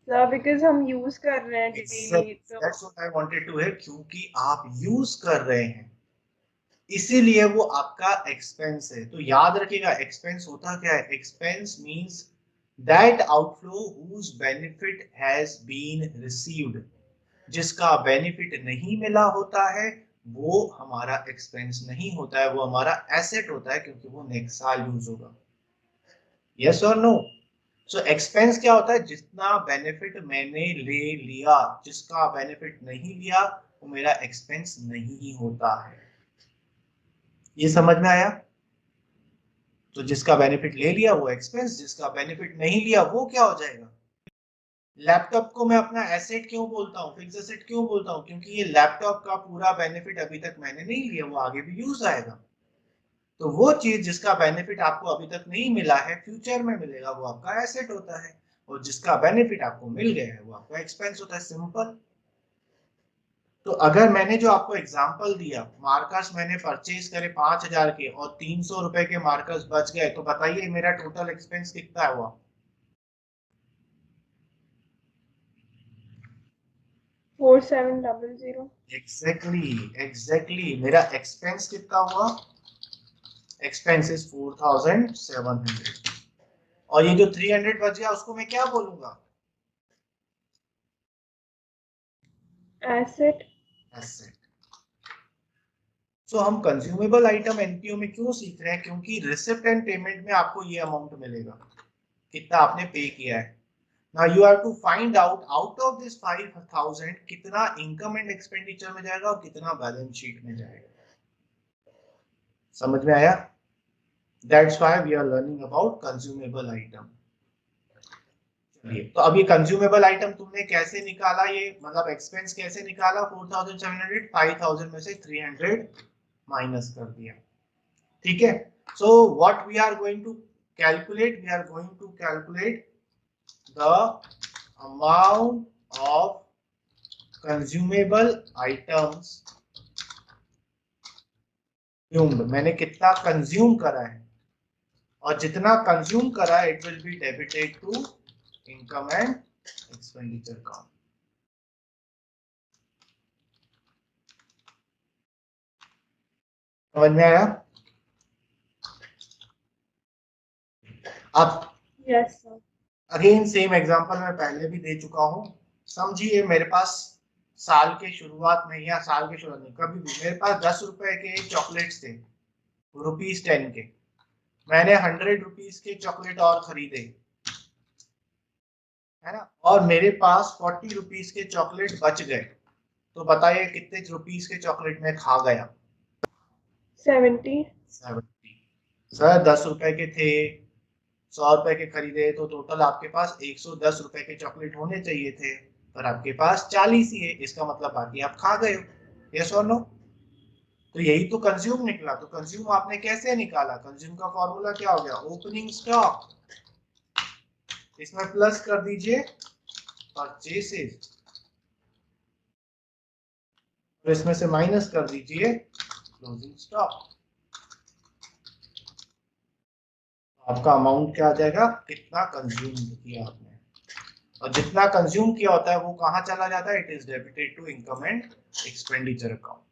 So because हम यूज कर रहे हैं डेली, तो That's what I wanted to hear, क्योंकि आप यूज कर रहे हैं इसीलिए वो आपका एक्सपेंस है। तो याद रखिएगा एक्सपेंस होता क्या है, expense means that outflow whose benefit has been received. जिसका बेनिफिट नहीं मिला होता है वो हमारा एक्सपेंस नहीं होता है, वो हमारा एसेट होता है, क्योंकि वो नेक्स्ट साल यूज होगा। यस और नो? सो एक्सपेंस क्या होता है, जितना बेनिफिट मैंने ले लिया, जिसका बेनिफिट नहीं लिया वो मेरा एक्सपेंस नहीं होता है। ये समझ में आया? तो जिसका बेनिफिट ले लिया वो एक्सपेंस, जिसका बेनिफिट नहीं लिया वो क्या हो जाएगा? लैपटॉप को मैं अपना एसेट क्यों बोलता हूँ, फिक्स एसेट क्यों बोलता हूँ, क्योंकि ये लैपटॉप का पूरा बेनिफिट अभी तक मैंने नहीं लिया, वो आगे भी यूज आएगा। तो वो चीज जिसका बेनिफिट आपको अभी तक नहीं मिला है, फ्यूचर में मिलेगा, वो आपका एसेट होता है, और जिसका बेनिफिट आपको मिल गया है वो आपका एक्सपेंस होता है। सिंपल। तो अगर मैंने जो आपको एग्जांपल दिया, मार्कर्स मैंने परचेज करे 5000 के और 300 रुपए के मार्कर्स बच गए, तो बताइए मेरा टोटल एक्सपेंस कितना हुआ? 4700। एग्जैक्टली मेरा एक्सपेंस कितना हुआ? Expense is 4700। और ये जो 300 बच गया उसको मैं क्या बोलूंगा? एसेट। एसेट। सो हम कंज्यूमेबल आइटम एनपीओ में क्यों सीख रहे हैं, क्योंकि रिसिप्ट एंड पेमेंट में आपको ये अमाउंट मिलेगा, कितना आपने पे किया है। Now you have to find out of this 5000 कितना इनकम एंड एक्सपेंडिचर में जाएगा और कितना बैलेंस शीट में जाएगा। समझ में आया? That's why we are learning about consumable item. तो अब ये कंज्यूमेबल आइटम तुमने कैसे निकाला, ये मतलब एक्सपेंस कैसे निकाला? 4700 5000 में से 300 माइनस कर दिया, ठीक है। So what we are going to calculate, we are going to calculate the amount of consumable items consumed, मैंने कितना कंज्यूम करा है, और जितना कंज्यूम करा है it will be debited to income and expenditure account. समझ में आया? अब yes sir. Again same example मैं पहले भी दे चुका हूं। समझिए मेरे पास साल के शुरुआत में, या साल के शुरुआत में कभी भी मेरे पास 10 रुपए के चॉकलेट्स थे, ₹10 के। मैंने 100 रुपीज के चॉकलेट और खरीदे, है ना, और मेरे पास 40 रुपीज के चॉकलेट बच गए, तो बताइए कितने रुपीज के चॉकलेट में खा गया? 70। सर 10 रुपए के थे, 100 रुपए के खरीदे तो टोटल आपके पास 110 रुपए के चॉकलेट होने चाहिए थे, पर आपके पास 40 ही है, इसका मतलब बाकी आप खा गए हो। यस और नो? तो यही तो कंज्यूम निकला। तो कंज्यूम आपने कैसे निकाला? कंज्यूम का फॉर्मूला क्या हो गया? ओपनिंग स्टॉक, इसमें प्लस कर दीजिए परचेसेस, तो इसमें से माइनस कर दीजिए क्लोजिंग स्टॉक। आपका अमाउंट क्या आ जाएगा? कितना कंज्यूम किया आपने, और जितना कंज्यूम किया होता है वो कहां चला जाता है? It is debited to income and expenditure account.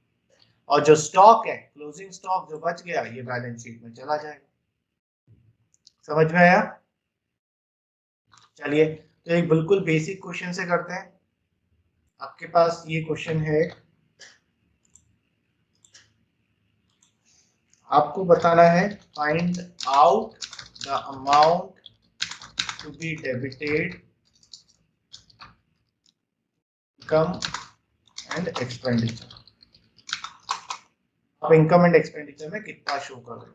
और जो स्टॉक है, क्लोजिंग स्टॉक जो बच गया, ये बैलेंस शीट में चला जाएगा। समझ में आया? चलिए, तो एक बिल्कुल बेसिक क्वेश्चन से करते हैं। आपके पास ये क्वेश्चन है, आपको बताना है find out the amount to be debited income and expenditure. आप इनकम एंड एक्सपेंडिचर में कितना शो कर रहे हो?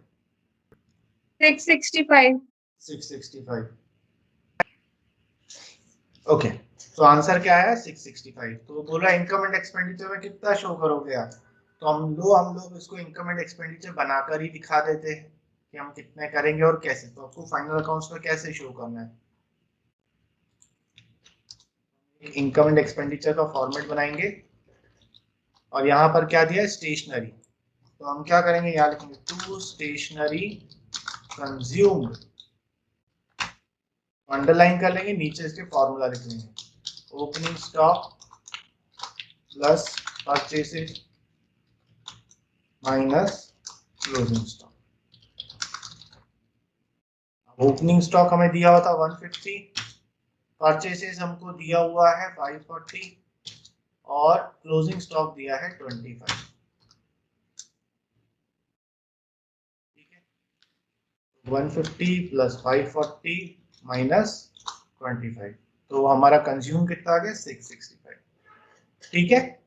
665. 665। ओके, तो आंसर क्या है? 665। तो बोला इनकम एंड एक्सपेंडिचर में कितना शो करोगे आप? तो हम लोग इसको इनकम एंड एक्सपेंडिचर बनाकर ही दिखा देते हैं कि हम कितने करेंगे और कैसे। तो आपको फाइनल अकाउंट्स में कैसे शो करना है? इनकम एंड एक्सपेंडिचर का फॉर्मेट बनाएंगे, और यहाँ पर क्या दिया है? स्टेशनरी। तो हम क्या करेंगे? यहाँ लिखेंगे टू स्टेशनरी कंज्यूम्ड, अंडरलाइन कर लेंगे, नीचे इसके फॉर्मूला लिख लेंगे। Opening stock plus purchases minus closing stock. Opening stock हमें दिया हुआ था 150, परचेसेस हमको दिया हुआ है 540, और क्लोजिंग स्टॉक दिया है 25। ठीक है, 150 प्लस 540 माइनस 25, तो हमारा कंज्यूम कितना आ गया? 665। ठीक है,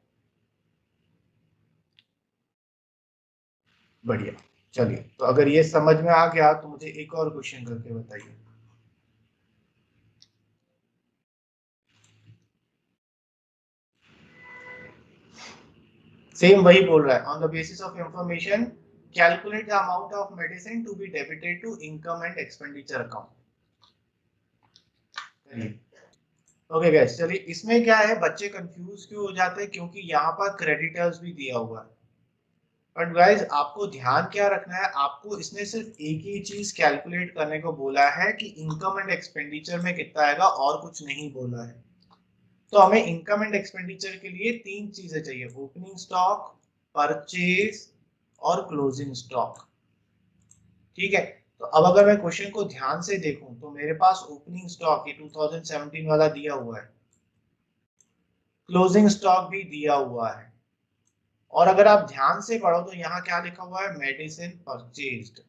बढ़िया। चलिए, तो अगर ये समझ में आ गया तो मुझे एक और क्वेश्चन करके बताइए। सेम वही बोल रहा है, on the basis of information calculate the amount of medicine to be debited to income and expenditure account. Okay guys, चलिए, इसमें क्या है, बच्चे कंफ्यूज क्यों हो जाते हैं? क्योंकि यहाँ पर क्रेडिटर्स भी दिया हुआ है। बट गाइस, आपको ध्यान क्या रखना है? आपको इसने सिर्फ एक ही चीज कैलकुलेट करने को बोला है कि इनकम एंड एक्सपेंडिचर में कितना आएगा, और कुछ नहीं बोला है। तो हमें इनकम एंड एक्सपेंडिचर के लिए तीन चीजें चाहिए: ओपनिंग स्टॉक, परचेज और क्लोजिंग स्टॉक। ठीक है, तो अब अगर मैं क्वेश्चन को ध्यान से देखूं तो मेरे पास ओपनिंग स्टॉक ये 2017 वाला दिया हुआ है, क्लोजिंग स्टॉक भी दिया हुआ है, और अगर आप ध्यान से पढ़ो तो यहाँ क्या लिखा हुआ है? Medicine purchased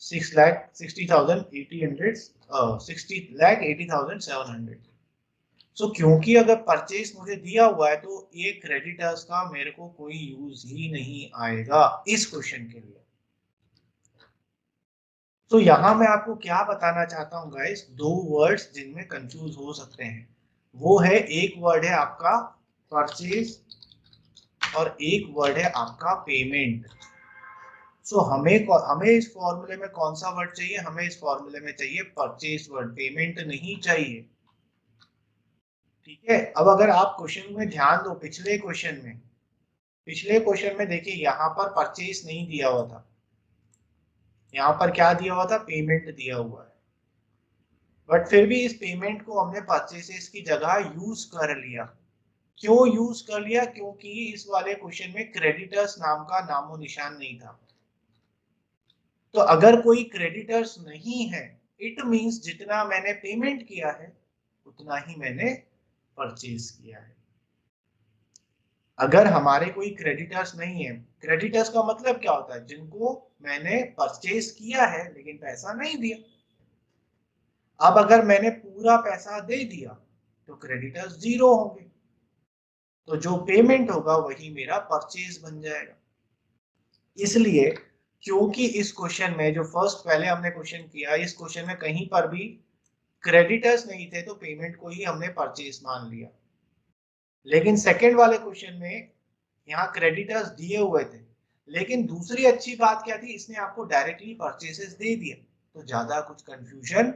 60,80,700। सो क्योंकि अगर परचेज मुझे दिया हुआ है तो ये क्रेडिटर्स का मेरे को कोई यूज ही नहीं आएगा इस क्वेश्चन के लिए। तो यहाँ मैं आपको क्या बताना चाहता हूँ गाइस, दो वर्ड्स जिनमें कंफ्यूज हो सकते हैं, वो है, एक वर्ड है आपका परचेज और एक वर्ड है आपका पेमेंट। सो हमें इस फॉर्मूले में कौन सा वर्ड चाहिए? हमें इस फॉर्मूले में चाहिए परचेज वर्ड, पेमेंट नहीं चाहिए। ठीक है, अब अगर आप क्वेश्चन में ध्यान दो, पिछले क्वेश्चन में देखिए, यहाँ पर परचेज नहीं दिया हुआ था, यहाँ पर क्या दिया हुआ था? पेमेंट दिया हुआ है। बट फिर भी इस पेमेंट को हमने परचेसेस की जगह यूज कर लिया। क्यों यूज कर लिया? क्योंकि इस वाले क्वेश्चन में क्रेडिटर्स नाम का नामो निशान नहीं था। तो अगर कोई क्रेडिटर्स नहीं है, इट मींस जितना मैंने पेमेंट किया है उतना ही मैंने परचेज किया है। अगर हमारे कोई क्रेडिटर्स नहीं है, क्रेडिटर्स का मतलब क्या होता है? जिनको मैंने परचेज किया है लेकिन पैसा नहीं दिया। अब अगर मैंने पूरा पैसा दे दिया तो क्रेडिटर्स जीरो होंगे, तो जो पेमेंट होगा वही मेरा परचेज बन जाएगा। इसलिए क्योंकि इस क्वेश्चन में जो फर्स्ट पहले हमने क्वेश्चन किया, इस क्वेश्चन में कहीं पर भी क्रेडिटर्स नहीं थे, तो पेमेंट को ही हमने परचेज मान लिया। लेकिन सेकंड वाले क्वेश्चन में यहाँ क्रेडिटर्स दिए हुए थे, लेकिन दूसरी अच्छी बात क्या थी, इसने आपको डायरेक्टली परचेसेस दे दिया, तो ज्यादा कुछ कंफ्यूजन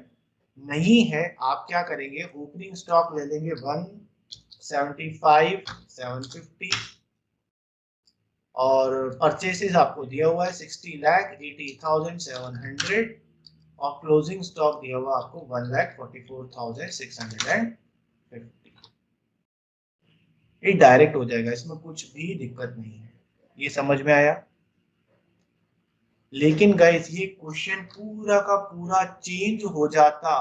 नहीं है। आप क्या करेंगे, ओपनिंग स्टॉक ले लेंगे 175 750 और परचेसेस आपको दिया हुआ है 60,80,700 और क्लोजिंग स्टॉक दिया हुआ आपको 1,44,650। ये डायरेक्ट हो जाएगा, इसमें कुछ भी दिक्कत नहीं है। ये समझ में आया? लेकिन गाइस ये क्वेश्चन पूरा का पूरा चेंज हो जाता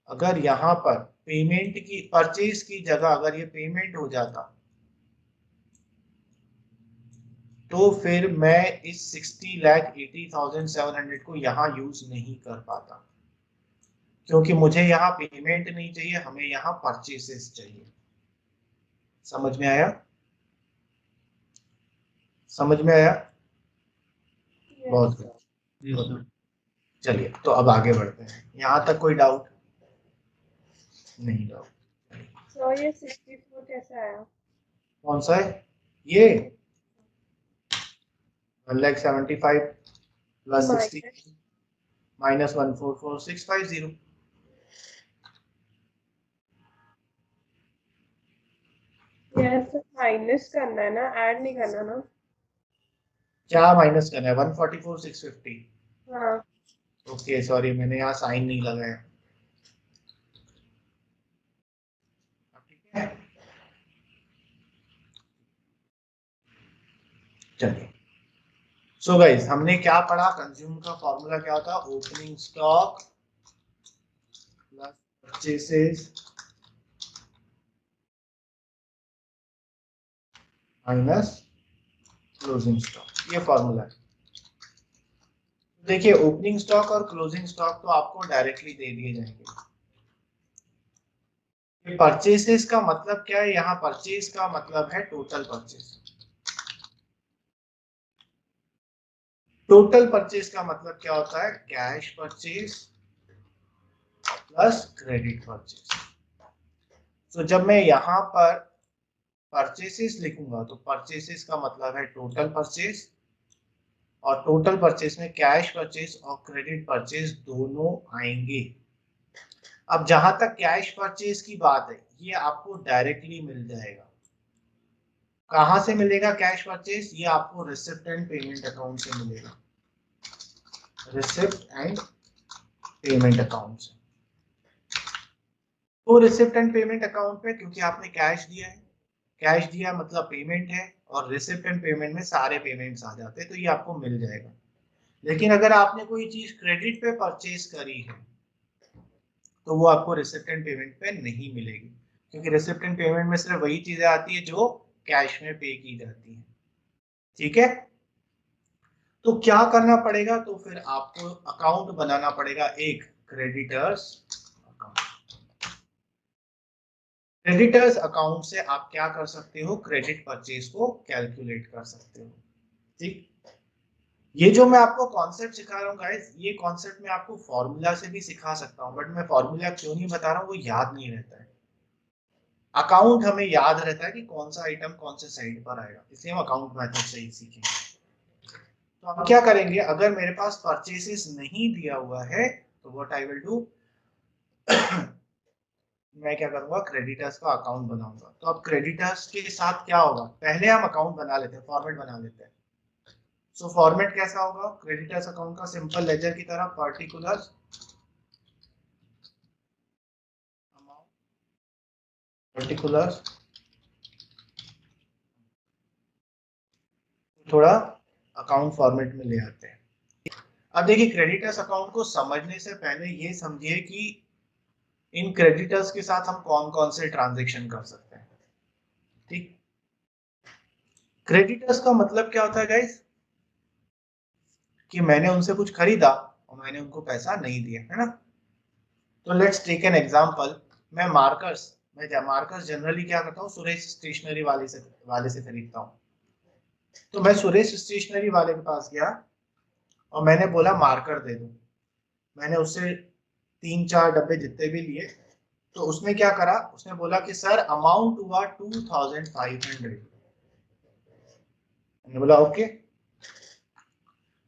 अगर यहां पर पेमेंट की, परचेज की जगह अगर ये पेमेंट हो जाता, तो फिर मैं इस 60,80,700 को यहां यूज नहीं कर पाता, क्योंकि मुझे यहाँ पेमेंट नहीं चाहिए, हमें यहाँ परचेसेस चाहिए। समझ में आया? समझ में आया? बहुत good। चलिए तो अब आगे बढ़ते हैं। यहाँ तक कोई डाउट नहीं? डाउट। So ये 64 कैसे आया? कौन सा है ये? 1,75,000 प्लस 60 माइनस 144,650। यार तो माइनस करना है ना, ऐड नहीं करना ना। क्या माइनस करना है? 144,650। हाँ ओके सॉरी, मैंने यहाँ साइन नहीं लगाया। ठीक है, चलिए। सो गाइस हमने क्या पढ़ा? कंज्यूम का फॉर्मूला क्या होता है? Opening stock plus purchases minus closing stock, ये फॉर्मूला है। देखिए ओपनिंग स्टॉक और क्लोजिंग स्टॉक तो आपको डायरेक्टली दे दिए जाएंगे। परचेसेस का मतलब क्या है? यहाँ परचेज का मतलब है टोटल परचेज। टोटल परचेज का मतलब क्या होता है? Cash purchase plus credit purchase. तो जब मैं यहाँ पर परचेसेस लिखूंगा तो परचेसेस का मतलब है टोटल परचेज, और टोटल परचेज में कैश परचेज और क्रेडिट परचेज दोनों आएंगे। अब जहां तक कैश परचेज की बात है, ये आपको डायरेक्टली मिल जाएगा। कहां से मिलेगा कैश परचेज? ये आपको रिसिप्ट एंड पेमेंट अकाउंट से मिलेगा। रिसिप्ट एंड पेमेंट अकाउंट से। तो रिसिप्ट एंड पेमेंट अकाउंट में क्योंकि आपने कैश दिया है, कैश दिया मतलब पेमेंट है, और रिसिप्ट एंड पेमेंट में सारे पेमेंट्स आ जाते हैं, तो ये आपको मिल जाएगा। लेकिन अगर आपने कोई चीज क्रेडिट पे परचेज करी है, तो वो आपको रिसिप्ट एंड पेमेंट पे नहीं मिलेगी, क्योंकि रिसिप्ट एंड पेमेंट में सिर्फ वही चीजें आती है जो कैश में पे की जाती है। ठीक है, तो क्या करना पड़ेगा? तो फिर आपको अकाउंट बनाना पड़ेगा, एक क्रेडिटर्स अकाउंट। क्रेडिटर्स अकाउंट से आप क्या कर सकते हो? क्रेडिट परचेज को कैलकुलेट कर सकते हो। ठीक, ये जो मैं आपको कॉन्सेप्ट सिखा रहा हूँ गाइस, ये कॉन्सेप्ट मैं आपको फॉर्मूला से भी सिखा सकता हूँ, बट मैं फॉर्मूला क्यों नहीं बता रहा हूँ, वो याद नहीं रहता है। अकाउंट हमें याद रहता है कि कौन सा आइटम कौन से साइड पर आएगा, इसलिए हम अकाउंट मेथड से ही सीखेंगे। तो हम क्या करेंगे, अगर मेरे पास परचेसेस नहीं दिया हुआ है, तो व्हाट आई विल डू, मैं क्या करूंगा, क्रेडिटर्स का अकाउंट बनाऊंगा। तो अब क्रेडिटर्स के साथ क्या होगा, पहले हम अकाउंट बना लेते हैं, फॉर्मेट बना लेते हैं। सो फॉर्मेट कैसा होगा क्रेडिटर्स अकाउंट का? सिंपल लेजर की तरह पर्टिकुलर अमाउंट, पर्टिकुलर, थोड़ा अकाउंट फॉर्मेट में ले आते हैं। अब देखिए क्रेडिटर्स अकाउंट को समझने से पहले ये समझिए कि इन क्रेडिटर्स के साथ हम कौन कौन से ट्रांजेक्शन कर सकते हैं। ठीक, क्रेडिटर्स का मतलब क्या होता है गाइस, कि मैंने उनसे कुछ खरीदा और मैंने उनको पैसा नहीं दिया, है ना। तो लेट्स टेक एन एग्जांपल, मैं मार्कर्स जनरली क्या करता हूँ, सुरेश स्टेशनरी वाले से खरीदता हूँ। तो मैं सुरेश स्टेशनरी वाले के पास गया और मैंने बोला मार्कर दे दो। मैंने उससे 3-4 डब्बे जितने भी लिए, तो उसने क्या करा, उसने बोला कि सर अमाउंट हुआ 2500। मैंने बोला ओके,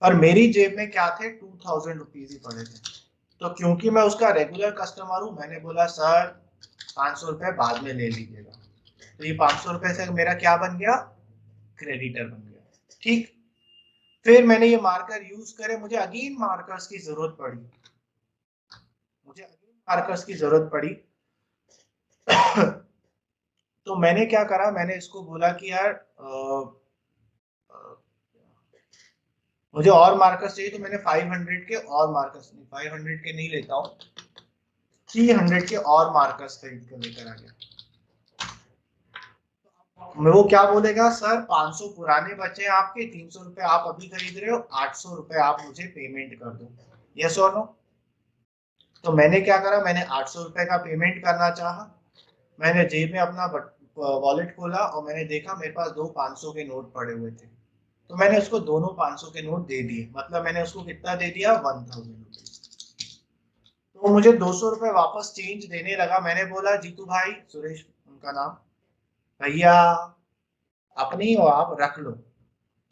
और मेरी जेब में क्या थे, 2000 रुपीज ही पड़े थे। तो क्योंकि मैं उसका रेगुलर कस्टमर हूं, मैंने बोला सर 500 रुपए बाद में ले लीजिएगा। तो ये 500 रुपए से मेरा क्या बन गया, क्रेडिटर बन गया। ठीक, फिर मैंने ये मार्कर यूज करे, मुझे अगेन मार्कर्स की जरूरत पड़ी, तो मैंने क्या करा, मैंने इसको बोला कि यार मुझे और मार्कर्स चाहिए, तो मैंने 500 के और मार्कर्स, 500 के नहीं लेता हूँ, 300 के और मार्कर्स खरीद कर लेकर आ गया। मैं वो क्या बोलेगा, सर 500 पुराने बचे हैं आपके, 300 रुपए आप अभी खरीद रहे हो, 800 रुपए आप मुझे पेमेंट कर दो, यस और नो। तो मैंने क्या करा, मैंने 800 रुपए का पेमेंट करना चाहा। मैंने जेब में अपना वॉलेट खोला और मैंने देखा मेरे पास 2 500 के नोट पड़े हुए थे। तो मैंने उसको दोनों 500 के नोट दे दिए, मतलब मैंने उसको कितना दे दिया, 1000 रुपीज। तो मुझे 200 रुपए वापस चेंज देने लगा। मैंने बोला जीतू भाई, सुरेश उनका नाम, भैया अपनी हो आप रख लो।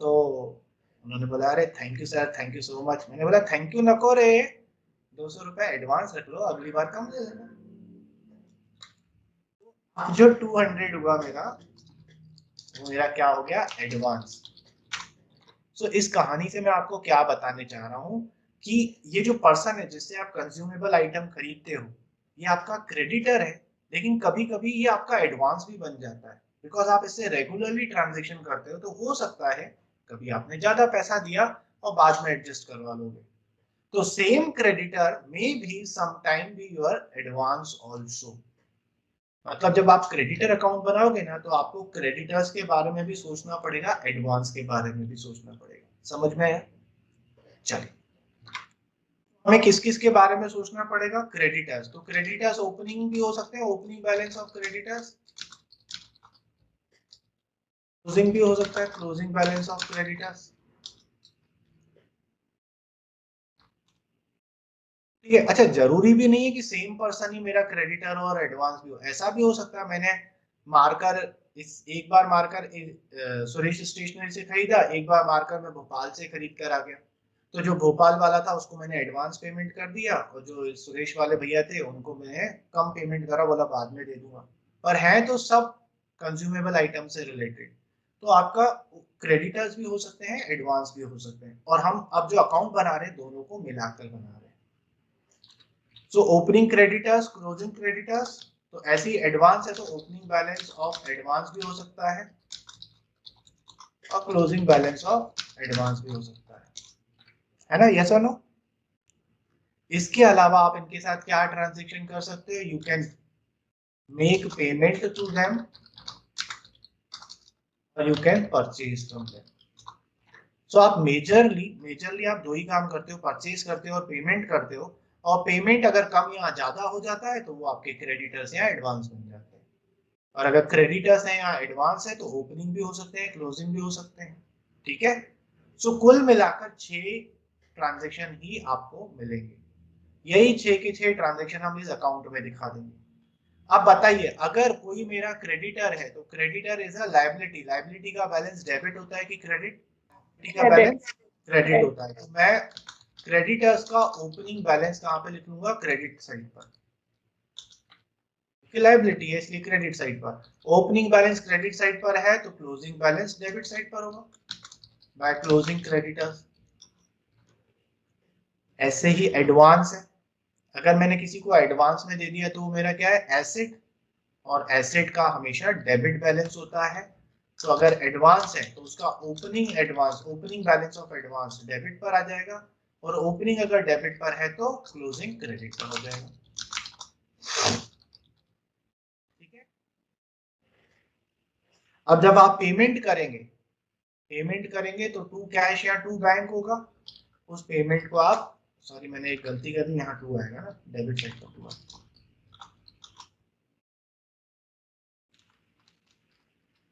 तो उन्होंने बोला अरे thank you sir, thank you so much. मैंने बोला थैंक यू नको रे, 200 रुपए एडवांस रख लो, अगली बार कम दे देना। जो 200 हुआ मेरा, वो मेरा क्या हो गया, एडवांस। सो इस कहानी से मैं आपको क्या बताने चाह रहा हूँ कि ये जो पर्सन है जिससे आप कंज्यूमेबल आइटम खरीदते हो, ये आपका क्रेडिटर है, लेकिन कभी कभी ये आपका एडवांस भी बन जाता है, बिकॉज आप इससे रेगुलरली ट्रांजेक्शन करते हो। तो हो सकता है कभी आपने ज्यादा पैसा दिया और बाद में एडजस्ट करवा लोगे। तो सेम क्रेडिटर मे भी sometime be your advance also. मतलब जब आप क्रेडिटर अकाउंट बनाओगे ना, तो आपको क्रेडिटर्स के बारे में भी सोचना पड़ेगा, एडवांस के बारे में भी सोचना पड़ेगा। समझ में आया? चलिए, हमें किस किस के बारे में सोचना पड़ेगा, क्रेडिटर्स। तो क्रेडिटर्स ओपनिंग भी हो सकते हैं, opening balance of creditors, closing भी हो सकता है, क्लोजिंग बैलेंस ऑफ क्रेडिटर्स। ठीक है, अच्छा जरूरी भी नहीं है कि सेम पर्सन ही मेरा क्रेडिटर और एडवांस भी हो, ऐसा भी हो सकता है मैंने मार्कर एक बार मार्कर सुरेश स्टेशनरी से खरीदा, एक बार मार्कर मैं भोपाल से खरीद कर आ गया। तो जो भोपाल वाला था उसको मैंने एडवांस पेमेंट कर दिया, और जो सुरेश वाले भैया थे उनको मैंने कम पेमेंट करा, बोला बाद में दे दूंगा। पर है तो सब कंज्यूमेबल आइटम से रिलेटेड। तो आपका क्रेडिटर्स भी हो सकते हैं, एडवांस भी हो सकते हैं, और हम अब जो अकाउंट बना रहे हैं दोनों को मिलाकर बना रहे हैं। So opening creditors, closing creditors, तो ऐसे ही एडवांस है तो ओपनिंग बैलेंस ऑफ एडवांस भी हो सकता है और क्लोजिंग बैलेंस ऑफ एडवांस भी हो सकता है ना, यस और नो। इसके अलावा आप इनके साथ क्या ट्रांजेक्शन कर सकते हो, you can make payment to them और you can purchase from them. So आप मेजरली आप दो ही काम करते हो, परचेज करते हो और पेमेंट करते हो। और पेमेंट अगर कम या ज्यादा हो जाता है तो वो आपके क्रेडिटर्स या एडवांस बन जाते हैं। और अगर क्रेडिटर्स हैं या एडवांस है तो ओपनिंग भी हो सकते हैं, क्लोजिंग भी हो सकते हैं। ठीक है, सो कुल मिलाकर 6 ट्रांजेक्शन ही आपको मिलेंगे। यही 6 के 6 ट्रांजेक्शन हम इस अकाउंट में दिखा देंगे। अब बताइए, अगर कोई मेरा क्रेडिटर है तो creditor is a liability, liability का बैलेंस डेबिट होता है कि क्रेडिट का बैलेंस क्रेडिट होता है। तो मैं क्रेडिटर्स का ओपनिंग बैलेंस कहां पे लिख लूंगा, क्रेडिट साइड पर, लायबिलिटी है इसलिए क्रेडिट साइड पर। ओपनिंग बैलेंस क्रेडिट साइड पर है तो क्लोजिंग बैलेंस डेबिट साइड पर होगा, बाय क्लोजिंग क्रेडिटर्स। ऐसे ही एडवांस है, अगर मैंने किसी को एडवांस में दे दिया तो वो मेरा क्या है, एसेट, और एसेट का हमेशा डेबिट बैलेंस होता है। तो अगर एडवांस है तो उसका opening advance, opening balance of advance debit पर आ जाएगा, और ओपनिंग अगर डेबिट पर है तो क्लोजिंग क्रेडिट पर हो जाएगा। ठीक है, अब जब आप पेमेंट करेंगे तो टू कैश या टू बैंक होगा। उस पेमेंट को आप, सॉरी मैंने एक गलती कर दी, यहाँ टू आएगा ना, डेबिट साइड पर टू आएगा।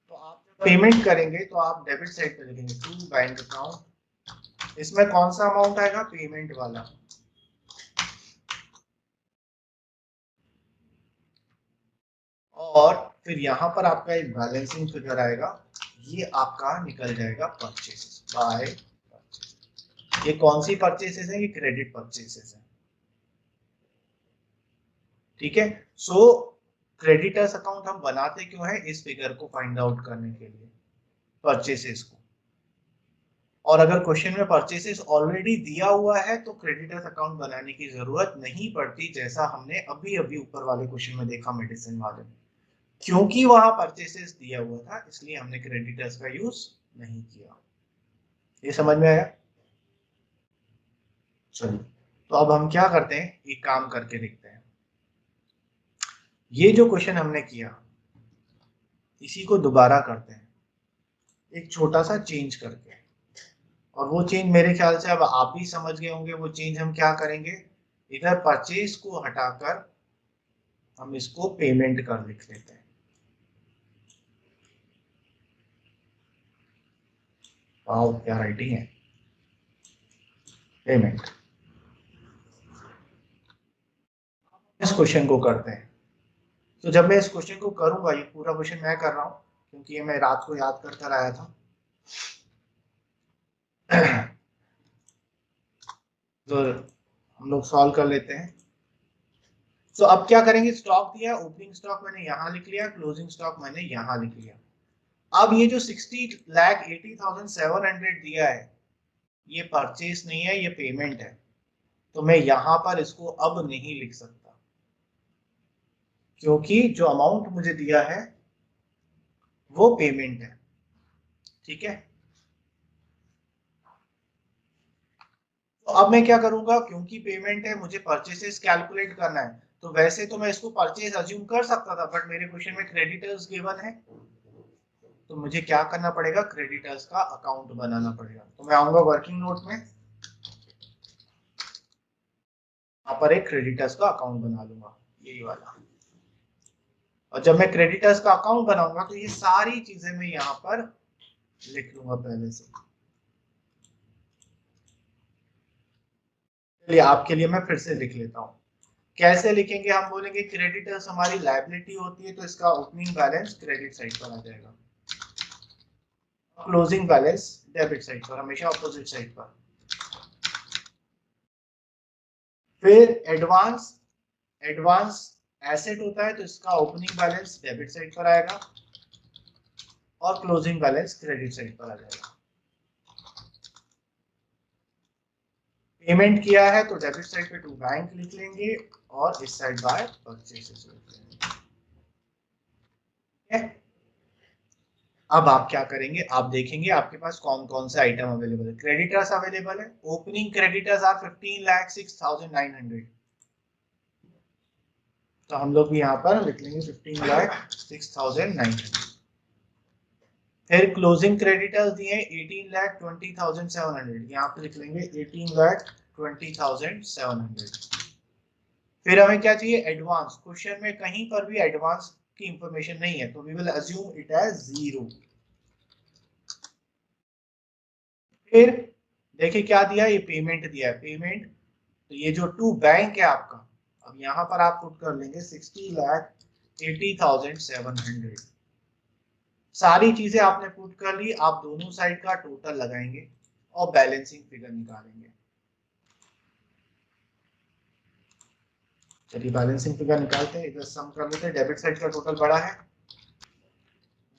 तो आप जब पेमेंट करेंगे तो आप डेबिट साइड पे लिखेंगे टू बैंक अकाउंट, इसमें कौन सा अमाउंट आएगा, पेमेंट वाला। और फिर यहाँ पर आपका एक बैलेंसिंग फिगर आएगा, ये आपका निकल जाएगा परचेसेस बाय। ये कौन सी परचेसेस है, ये क्रेडिट परचेसेस है, ठीक है। सो क्रेडिटर्स अकाउंट हम बनाते क्यों है, इस फिगर को फाइंड आउट करने के लिए, परचेसेस को। और अगर क्वेश्चन में परचेसेस ऑलरेडी दिया हुआ है तो क्रेडिटर्स अकाउंट बनाने की जरूरत नहीं पड़ती, जैसा हमने अभी अभी ऊपर वाले क्वेश्चन में देखा मेडिसिन वाले में। क्योंकि वहां परचेसेस दिया हुआ था इसलिए हमने क्रेडिटर्स का यूज नहीं किया। ये समझ में आया? चलिए, तो अब हम क्या करते हैं, एक काम करके देखते हैं। ये जो क्वेश्चन हमने किया इसी को दोबारा करते हैं, एक छोटा सा चेंज करके। और वो चेंज मेरे ख्याल से अब आप भी समझ गए होंगे। वो चेंज हम क्या करेंगे, इधर परचेज को हटाकर हम इसको पेमेंट कर लिख लेते हैं। वाओ, क्या राइटिंग है, पेमेंट। इस क्वेश्चन को करते हैं। तो जब मैं इस क्वेश्चन को करूंगा, ये पूरा क्वेश्चन मैं कर रहा हूं क्योंकि ये मैं रात को याद कर आया था। तो हम लोग सॉल्व कर लेते हैं। तो अब क्या करेंगे, स्टॉक दिया, ओपनिंग स्टॉक मैंने यहां लिख लिया, क्लोजिंग स्टॉक मैंने यहां लिख लिया। अब ये जो 60,80,700 दिया है ये परचेस नहीं है, ये पेमेंट है। तो मैं यहां पर इसको अब नहीं लिख सकता क्योंकि जो अमाउंट मुझे दिया है वो पेमेंट है, ठीक है। तो अब मैं क्या करूंगा, क्योंकि पेमेंट है मुझे परचेसेस कैलकुलेट करना है। तो वैसे तो मैं इसको परचेज अज्यूम कर सकता था, बट मेरे क्वेश्चन में क्रेडिटर्स गिवन है तो मुझे क्या करना पड़ेगा, क्रेडिटर्स का अकाउंट बनाना पड़ेगा। तो मैं आऊंगा वर्किंग नोट में, यहाँ पर एक क्रेडिटर्स का अकाउंट बना लूंगा, यही वाला। और जब मैं क्रेडिटर्स का अकाउंट बनाऊंगा तो ये सारी चीजें मैं यहाँ पर लिख लूंगा पहले से। चलिए, आपके लिए मैं फिर से लिख लेता हूँ। कैसे लिखेंगे, हम बोलेंगे क्रेडिटर्स हमारी लायबिलिटी होती है तो इसका ओपनिंग बैलेंस क्रेडिट साइड पर आ जाएगा, क्लोजिंग बैलेंस डेबिट साइड पर, हमेशा ऑपोजिट साइड पर। फिर एडवांस, एडवांस एसेट होता है तो इसका ओपनिंग बैलेंस डेबिट साइड पर आएगा और क्लोजिंग बैलेंस क्रेडिट साइड पर आ जाएगा। पेमेंट किया है तो डेबिट साइड पे टू बैंक लिख लेंगे और इस साइड बाय परचेसेस लिख लेंगे। अब आप क्या करेंगे, आप देखेंगे आपके पास कौन कौन से आइटम अवेलेबल है। क्रेडिटर्स अवेलेबल है, ओपनिंग क्रेडिटर्स आर 15,06,900। तो हम लोग भी यहाँ पर लिख लेंगे 15,06,900। फिर क्लोजिंग क्रेडिटर्स दिए 18,20,700, यहाँ पे लिख लेंगे 18,20,700। फिर हमें क्या चाहिए, एडवांस। क्वेश्चन में कहीं पर भी एडवांस की इंफॉर्मेशन नहीं है तो we will assume it as 0। फिर देखिए क्या दिया, ये पेमेंट दिया है, पेमेंट। तो ये जो टू बैंक है आपका, अब यहाँ पर आप पुट कर लेंगे 60,80,700। सारी चीजें आपने पुट कर ली, आप दोनों साइड का टोटल लगाएंगे और बैलेंसिंग फिगर निकालेंगे। चलिए बैलेंसिंग फिगर निकालते हैं, इधर सम कर लेते हैं। डेबिट साइड का टोटल बड़ा है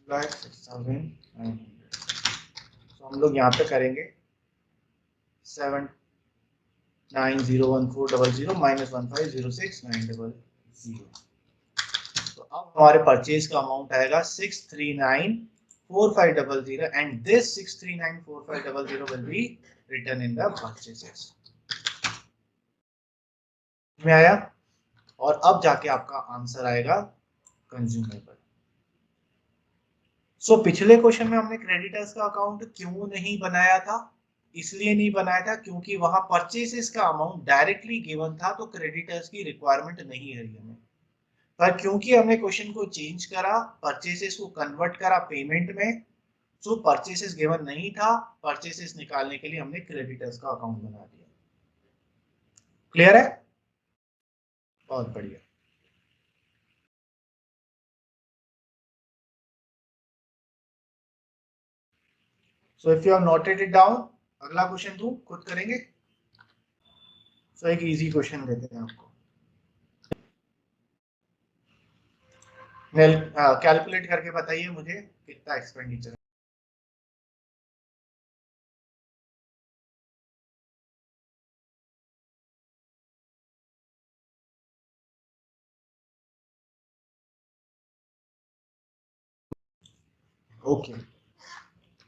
6,900, तो हम लोग यहाँ पे करेंगे 7901400 माइनस 1506,900। तो अब हमारे परचेज का अमाउंट आएगा 6394500 and this 6394500 will be written in the purchases. में आया? और अब जाके आपका आंसर आएगा कंज्यूमेबल। सो पिछले क्वेश्चन में हमने क्रेडिटर्स का अकाउंट क्यों नहीं बनाया था, इसलिए नहीं बनाया था क्योंकि वहां परचेसेस का अमाउंट डायरेक्टली गिवन था तो क्रेडिटर्स की रिक्वायरमेंट नहीं रही हमें। पर क्योंकि हमने क्वेश्चन को चेंज करा, परचेसेस को कन्वर्ट करा पेमेंट में, जो परचेसेस गिवन नहीं था, परचेसेस निकालने के लिए हमने क्रेडिटर्स का अकाउंट बना दिया। क्लियर है? बहुत बढ़िया। So if you have noted it down, अगला क्वेश्चन दूं, खुद करेंगे। सो एक इजी क्वेश्चन देते हैं आपको। कैलकुलेट करके बताइए मुझे कितना एक्सपेंडिचर। ओके,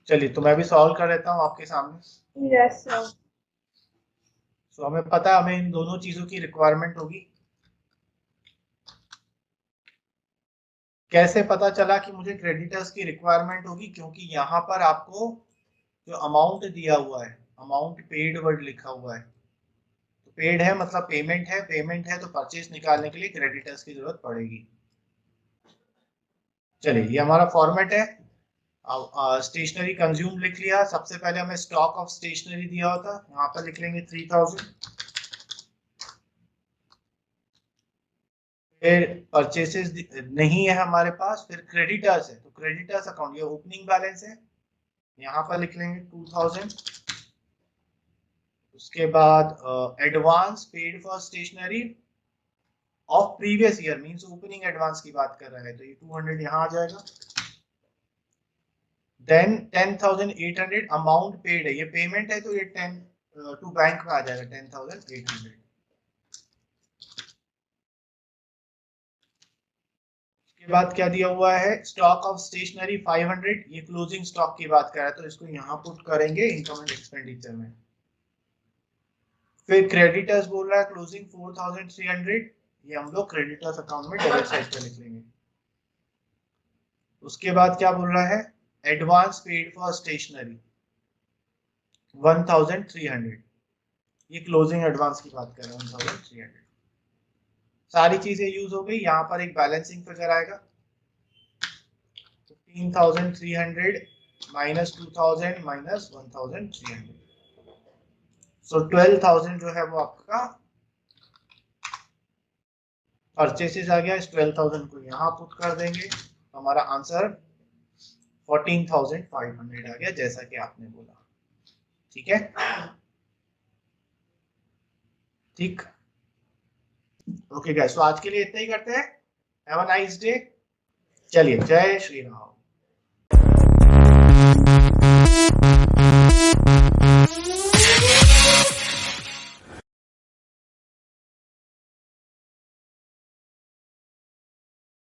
चलिए तो मैं भी सॉल्व कर लेता हूँ आपके सामने। Yes sir. सो हमें पता है हमें इन दोनों चीजों की रिक्वायरमेंट होगी। कैसे पता चला कि मुझे क्रेडिटर्स की रिक्वायरमेंट होगी? क्योंकि यहाँ पर आपको जो अमाउंट दिया हुआ है, अमाउंट पेड वर्ड लिखा हुआ है, तो पेड है मतलब पेमेंट है, पेमेंट है तो परचेज निकालने के लिए क्रेडिटर्स की जरूरत पड़ेगी। चलिए ये हमारा फॉर्मेट है। स्टेशनरी कंज्यूम लिख लिया, सबसे पहले हमें स्टॉक ऑफ स्टेशनरी दिया होता, यहाँ पर लिख लेंगे 3000। फिर परचेसेस नहीं है हमारे पास, फिर क्रेडिटर्स है, तो क्रेडिटर्स अकाउंट, ये ओपनिंग बैलेंस है, यहाँ पर लिख लेंगे 2000। उसके बाद advance paid for stationery of previous year, means opening advance की बात कर रहा है, तो ये 200 यहाँ आ जाएगा। देन 10,800 अमाउंट पेड है, ये पेमेंट है तो ये 10 टू बैंक में आ जाएगा 10,800। उसके बाद क्या दिया हुआ है, स्टॉक ऑफ स्टेशनरी 500, ये क्लोजिंग स्टॉक की बात कर रहा है, तो इसको यहाँ पुट करेंगे इनकम एंड एक्सपेंडिचर में। फिर क्रेडिटर्स बोल रहा है क्लोजिंग 4,300, ये हम लोग क्रेडिटर्स अकाउंट में डेबिट साइड पे लिख लेंगे। उसके बाद क्या बोल रहा है, एडवांस पेड फॉर स्टेशनरी 1,300, ये क्लोजिंग एडवांस की बात कर रहे हैं 1,300। सारी चीजें यूज हो गई, यहाँ पर एक बैलेंसिंग फिगर आएगा 15,300 माइनस 2,000 माइनस 1,300, सो 12,000 जो है वो आपका परचेसेस आ गया। इस 12,000 को यहाँ पुट कर देंगे, हमारा आंसर 14,500 आ गया, जैसा कि आपने बोला। ठीक है, ठीक। ओके गाइस, तो आज के लिए इतना ही करते हैं। Have a nice day. चलिए, जय श्री राम।